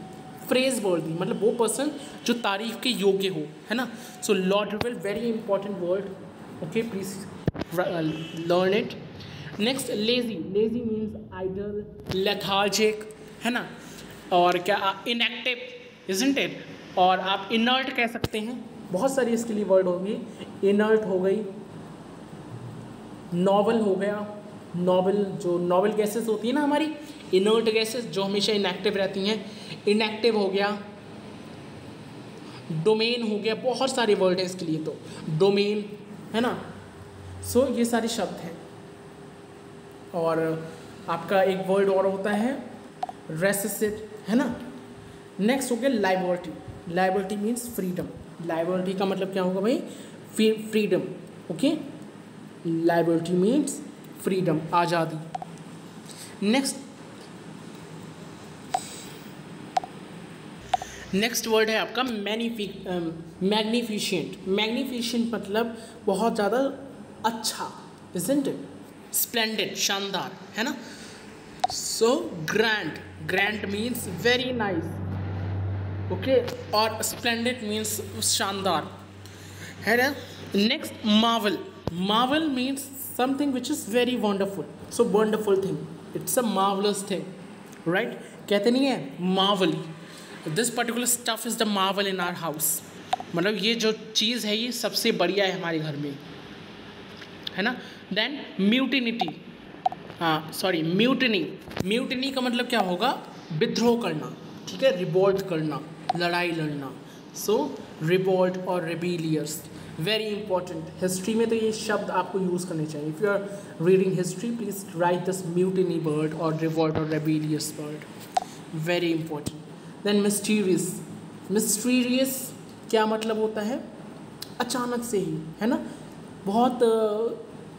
फ्रेज वर्दी, मतलब वो पर्सन जो तारीफ के योग्य हो, है ना। So laudable very important word, okay, please learn it. Next lazy, lazy means idle, lethargic, है ना, और क्या इनएक्टिव, इजंट इट, और आप इनर्ट कह सकते हैं, बहुत सारी इसके लिए वर्ड होंगी। इनर्ट हो गई, नॉवल हो गया, नॉवल जो नॉवल गैसेस होती है ना हमारी, इनर्ट गैसेस जो हमेशा इनएक्टिव रहती हैं, इनएक्टिव हो गया। डोमेन हो गया, बहुत सारे वर्ड हैं इसके लिए, तो डोमेन, है ना। सो ये सारे शब्द हैं। और आपका एक वर्ड और होता है रेसिसिट, है ना। नेक्स्ट हो गया liberty, liberty means freedom, liberty का मतलब क्या होगा भाई, freedom, okay, liberty means freedom, आज़ादी। नेक्स्ट वर्ड है आपका मैग्निफिशेंट, मैग्निफिशेंट मतलब बहुत ज़्यादा अच्छा, इजंट इट, स्प्लेंडेड, शानदार, है ना। So grand, grand means very nice, okay, और स्प्लेंडेड मीन्स शानदार, है ना। Next marvel, marvel means something which is very wonderful, so wonderful thing, it's a marvellous thing, right, कहते नहीं है marvel, this particular stuff is the marvel in our house, मतलब ये जो चीज़ है ये सबसे बढ़िया है हमारे घर में, है ना। देन म्यूटिनिटी, हाँ सॉरी म्यूटिनी, म्यूटिनी का मतलब क्या होगा, विद्रोह करना, ठीक है, रिवोल्ट करना, लड़ाई लड़ना। सो रिवोल्ट और रेबिलियस वेरी इंपॉर्टेंट, हिस्ट्री में तो ये शब्द आपको यूज़ करने चाहिए। If you are reading history please write this mutiny word और रिवोल्ट और rebellious word, very important. Then mysterious, mysterious क्या मतलब होता है, अचानक से ही, है ना, बहुत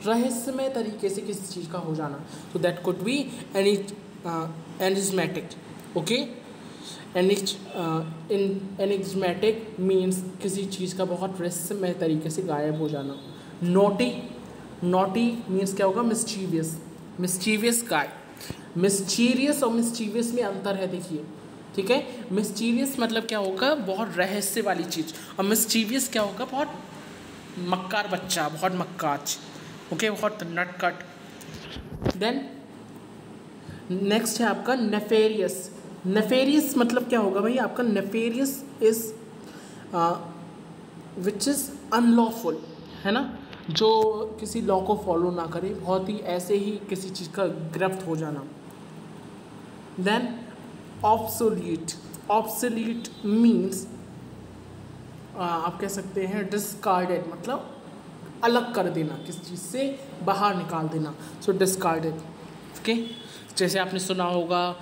रहस्यमय तरीके से किसी चीज़ का हो जाना, तो that could be enigmatic, okay. Enigmatic means किसी चीज़ का बहुत रहस्यमय तरीके से गायब हो जाना। नोटी, नोटी मीन्स क्या होगा, मिस्चीवियस, मिस्चीवियस गाय। मिस्चीरियस और मिस्चीवियस में अंतर है, देखिए, ठीक है। मिस्चीवियस मतलब क्या होगा, बहुत रहस्य वाली चीज़, और मिस्चीवियस क्या होगा, बहुत मक्कार बच्चा, बहुत मक्काच, ओके, बहुत नटखट। देन नेक्स्ट है आपका नेफेरियस, नेफेरियस मतलब क्या होगा भाई आपका, nefarious is which is unlawful, है ना, जो किसी लॉ को फॉलो ना करे, बहुत ही ऐसे ही किसी चीज़ का गिरफ्त हो जाना। देन ऑब्सोल्यूट, ऑब्सोल्यूट मीन्स आप कह सकते हैं डिस्कार्डेड, मतलब अलग कर देना, किसी चीज़ से बाहर निकाल देना, सो डिस्कार्डेड, ओके। जैसे आपने सुना होगा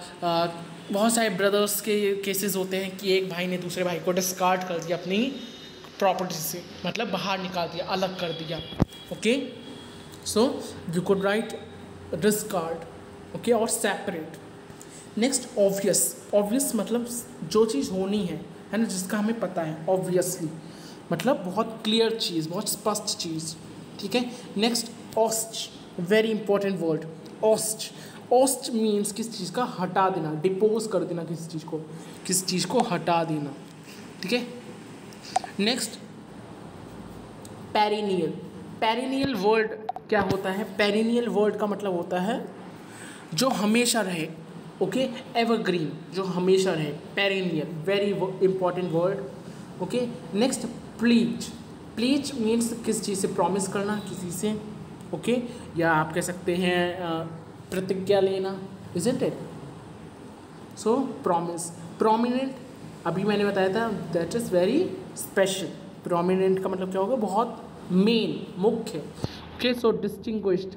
बहुत सारे ब्रदर्स के केसेस होते हैं कि एक भाई ने दूसरे भाई को डिस्कार्ड कर दिया अपनी प्रॉपर्टी से, मतलब बाहर निकाल दिया, अलग कर दिया, okay. So you could right discard, okay, और सेपरेट। नेक्स्ट ऑब्वियस, ऑब्वियस मतलब जो चीज़ होनी है ना, जिसका हमें पता है, ऑब्वियसली मतलब बहुत क्लियर चीज़, बहुत स्पष्ट चीज़, ठीक है। Next oust, very important word, oust. Oust means किस चीज़ का हटा देना, डिपोज कर देना, किसी चीज़ को, किस चीज़ को हटा देना, ठीक है। नेक्स्ट पेरिनियल, पेरिनियल वर्ड क्या होता है, पेरिनियल वर्ड का मतलब होता है जो हमेशा रहे, ओके, एवरग्रीन, जो हमेशा रहे, perennial, very important word, okay. Next please, please means किस चीज़ से प्रॉमिस करना, किसी से, ओके, या आप कह सकते हैं प्रतिज्ञा लेना, isn't it. So promise. Prominent अभी मैंने बताया था, that is very special, prominent का मतलब क्या होगा, बहुत मेन, मुख्य, ओके। सो डिस्टिंग्विश्ड,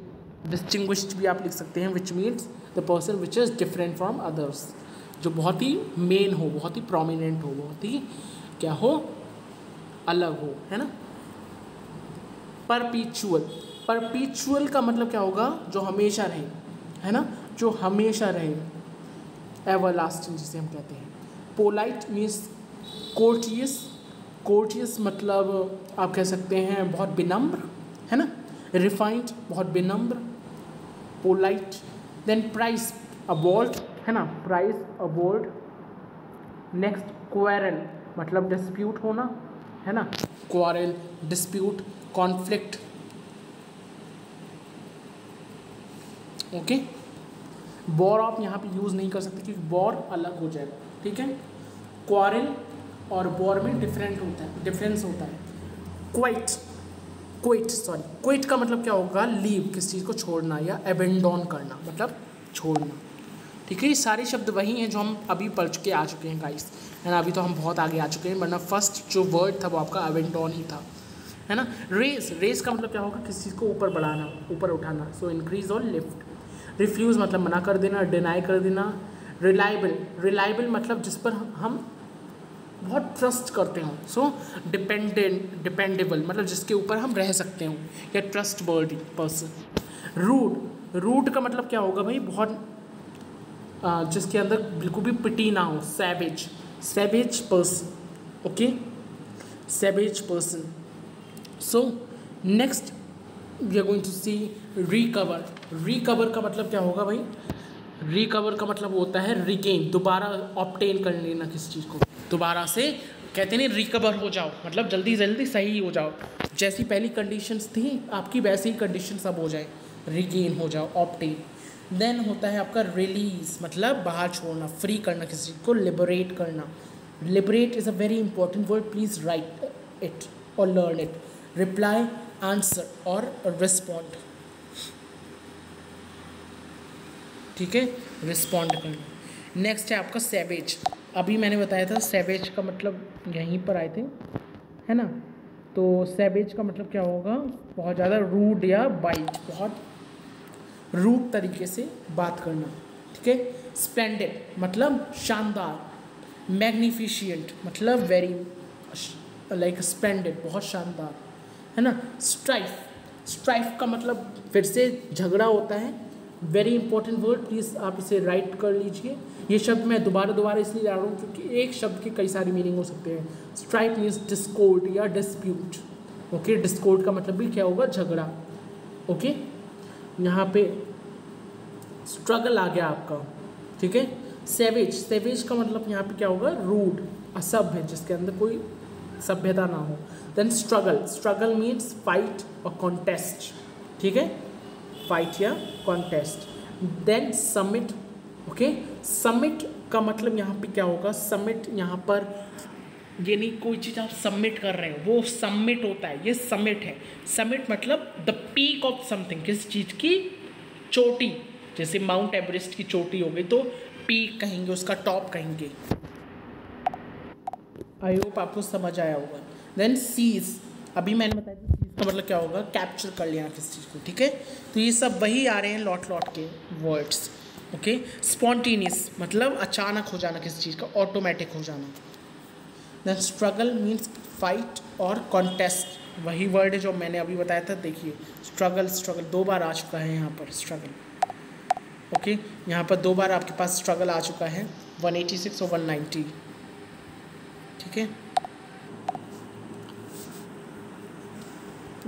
डिस्टिंग्विश्ड भी आप लिख सकते हैं, which means the person which is different from others, जो बहुत ही मेन हो, बहुत ही प्रोमिनेंट हो, बहुत ही क्या हो, अलग हो, है ना। परपीचुअल, परपीचुअल का मतलब क्या होगा, जो हमेशा रहे, है ना, जो हमेशा रहे, एवरलास्टिंग जिसे हम कहते हैं। पोलाइट मीन्स कोर्टियस, कोर्टियस मतलब आप कह सकते हैं बहुत विनम्र, है ना। रिफाइंड बहुत विनम्र, पोलाइट। देन प्राइस अवॉर्ड, है ना, प्राइस अवॉर्ड। नेक्स्ट क्वारल मतलब डिस्प्यूट होना, है ना, quarrel dispute conflict. Okay, war आप यहाँ पे यूज़ नहीं कर सकते क्योंकि वॉर अलग हो जाएगा, ठीक है। क्वारल और वॉर में डिफरेंस होता है। क्विट का मतलब क्या होगा, लीव, किस चीज़ को छोड़ना या एबेंडोन करना, मतलब छोड़ना, ठीक है। ये सारे शब्द वही हैं जो हम अभी पढ़ चुके आ चुके हैं गाइस, है ना। अभी तो हम बहुत आगे आ चुके हैं, वरना फर्स्ट जो वर्ड था वो आपका एबेंडोन ही था, है ना। रेस का मतलब क्या होगा, किसी चीज़ को ऊपर बढ़ाना, ऊपर उठाना, सो इंक्रीज और लिफ्ट। रिफ्यूज़ मतलब मना कर देना, डिनाई कर देना। रिलायबल मतलब जिस पर हम बहुत ट्रस्ट करते हो, सो डिपेंडेबल मतलब जिसके ऊपर हम रह सकते हो या ट्रस्ट वर्दी पर्सन। रूड का मतलब क्या होगा भाई, बहुत जिसके अंदर बिल्कुल भी पिटी ना हो, savage person, okay, savage person. So next we are going to see recover का मतलब क्या होगा भाई, रिकवर का मतलब होता है रिगेन, दोबारा ऑब्टेन कर लेना किसी चीज़ को, दोबारा से कहते हैं रिकवर हो जाओ, मतलब जल्दी सही हो जाओ, जैसी पहली कंडीशंस थी आपकी वैसी ही कंडीशंस अब हो जाए, रिगेन हो जाओ, ऑब्टेन। देन होता है आपका रिलीज, मतलब बाहर छोड़ना, फ्री करना किसी चीज़ को, लिबरेट करना। Liberate is a very important word, please write it और लर्न इट। रिप्लाई, आंसर और रिस्पॉन्ड, ठीक है, रिस्पॉन्ड करना। नेक्स्ट है आपका सैवेज, अभी मैंने बताया था सैवेज का मतलब यहीं पर आए थे, है ना। तो सैवेज का मतलब क्या होगा, बहुत ज़्यादा रूड या बाइट, बहुत रूड तरीके से बात करना, ठीक है। स्प्लेंडेड मतलब शानदार, मैग्निफिशिएंट मतलब वेरी लाइक स्प्लेंडेड, बहुत शानदार, है ना। स्ट्राइफ का मतलब फिर से झगड़ा होता है, वेरी इंपॉर्टेंट वर्ड, प्लीज़ आप इसे राइट कर लीजिए। ये शब्द मैं दोबारा इसलिए ला रहा हूँ क्योंकि एक शब्द के कई सारी मीनिंग हो सकते हैं। स्ट्राइफ मीन्स डिस्कॉर्ड या डिस्प्यूट, ओके। डिस्कॉर्ड का मतलब भी क्या होगा, झगड़ा, ओके। यहाँ पे स्ट्रगल आ गया आपका, ठीक है। सेवेज का मतलब यहाँ पे क्या होगा, रूड, असभ्य, जिसके अंदर कोई सभ्यता ना हो। देन स्ट्रगल मीन्स फाइट और कॉन्टेस्ट, ठीक है, फाइट या contest. Then summit, okay. Summit का मतलब यहाँ पे क्या होगा, समिट यहाँ पर ये नहीं कोई चीज़ आप सबमिट कर रहे हो, वो समिट होता है, ये समिट है। समिट मतलब द पीक ऑफ समथिंग, किसी चीज़ की चोटी, जैसे माउंट एवरेस्ट की चोटी हो गई तो पीक कहेंगे, उसका टॉप कहेंगे। आई होप आपको समझ आया होगा। देन सीज, अभी मैंने बताया था सीज का मतलब क्या होगा, कैप्चर कर लेना किसी चीज़ को, ठीक है। तो ये सब वही आ रहे हैं लॉट के वर्ड्स, ओके। स्पॉन्टेनियस मतलब अचानक हो जाना किसी चीज़ का, ऑटोमेटिक हो जाना। देन स्ट्रगल मीन्स फाइट और कॉन्टेस्ट, वही वर्ड है जो मैंने अभी बताया था, देखिए स्ट्रगल 2 बार आ चुका है यहाँ पर, स्ट्रगल, ओके। यहाँ पर 2 बार आपके पास स्ट्रगल आ चुका है, 186 और 190, ठीक है।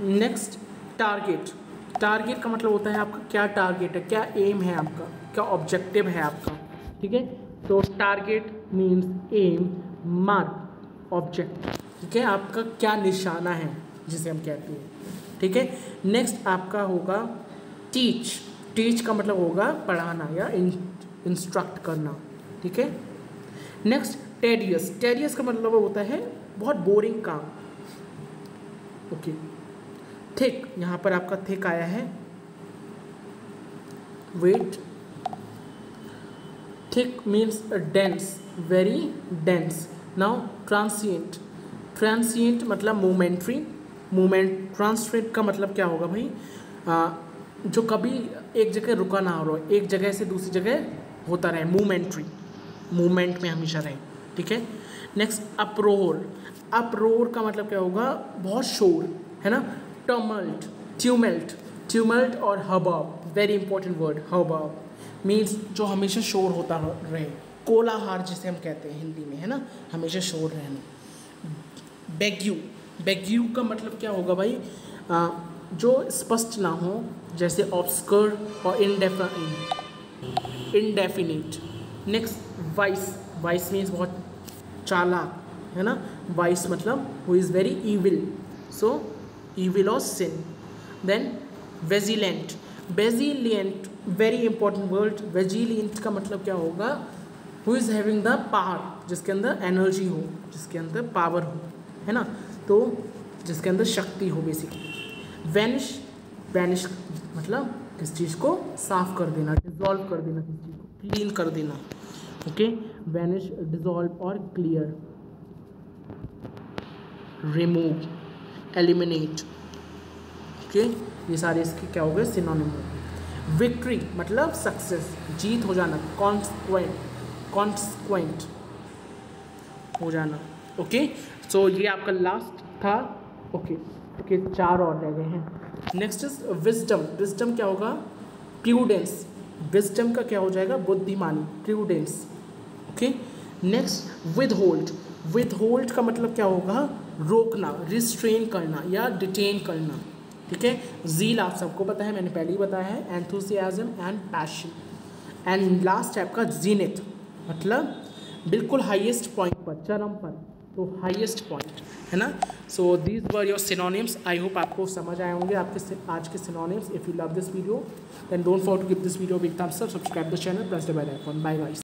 नेक्स्ट टारगेट का मतलब होता है आपका क्या टारगेट है, क्या एम है आपका, क्या ऑब्जेक्टिव है आपका, ठीक है। तो target means aim, mark, object, ठीक है, आपका क्या निशाना है जिसे हम कहते हैं, ठीक है। नेक्स्ट आपका होगा टीच का मतलब होगा पढ़ाना या इंस्ट्रक्ट करना, ठीक है। नेक्स्ट टेडियस का मतलब होता है बहुत बोरिंग काम, ओके। थिक, यहाँ पर आपका थिक आया है, wait. Thick means dense, very dense. Now transient मतलब मोमेंट्री, ट्रांसिएंट का मतलब क्या होगा भाई, जो कभी एक जगह रुका ना हो, एक जगह से दूसरी जगह होता रहे, मूवमेंट में हमेशा रहे, ठीक है। नेक्स्ट अप्रोर का मतलब क्या होगा, बहुत शोर, है ना। ट्यूमल्ट ट्यूमल्ट और हबाब, वेरी इंपॉर्टेंट वर्ड, हबाब मीन्स जो हमेशा शोर होता रहे, कोलाहल जिसे हम कहते हैं हिंदी में, है ना, हमेशा शोर रहना। बेग्यू, बेग्यू का मतलब क्या होगा भाई, जो स्पष्ट ना हो, जैसे ऑब्सक्योर और indefinite. Next vice, vice means बहुत चालाक, है ना, वाइस मतलब who is very evil, so evil और सिन। देन वेजिलेंट, वेजिलियंट वेरी इंपॉर्टेंट वर्ड, वेजिलियंट का मतलब क्या होगा, who is having the power, जिसके अंदर एनर्जी हो, जिसके अंदर पावर हो, है ना, तो जिसके अंदर शक्ति हो बेसिकली। वैनिश, वैनिश मतलब किस चीज़ को साफ कर देना, डिजॉल्व कर देना, किस चीज़ को क्लीन कर देना, ओके, वैनिश, डिजॉल्व और क्लियर। रिमूव, एलिमिनेट, ओके, ये सारे इसके क्या हो गए, सिनोनिम हो गए। विक्ट्री मतलब सक्सेस, जीत हो जाना, कॉन्सिक्वेंट हो जाना, ओके। सो ये आपका लास्ट था, ओके, 4 और रह गए हैं। नेक्स्ट इज विजडम, विजडम क्या होगा, प्रूडेंस, विजडम का क्या हो जाएगा, बुद्धिमानी, prudence, okay. Next withhold, withhold का मतलब क्या होगा, रोकना, रिस्ट्रेन करना या डिटेन करना, ठीक है। ज़ील आप सबको पता है, मैंने पहले ही बताया है, enthusiasm and passion. And last है आपका जीनिथ, मतलब बिल्कुल हाईएस्ट पॉइंट पर, चरम पर, तो हाईएस्ट पॉइंट, है ना। So these were your synonyms, I hope आपको समझ आए होंगे आपके आज के synonyms. If you love this video then don't forget to give this video big thumbs up, subscribe the channel, press the bell icon. Bye guys.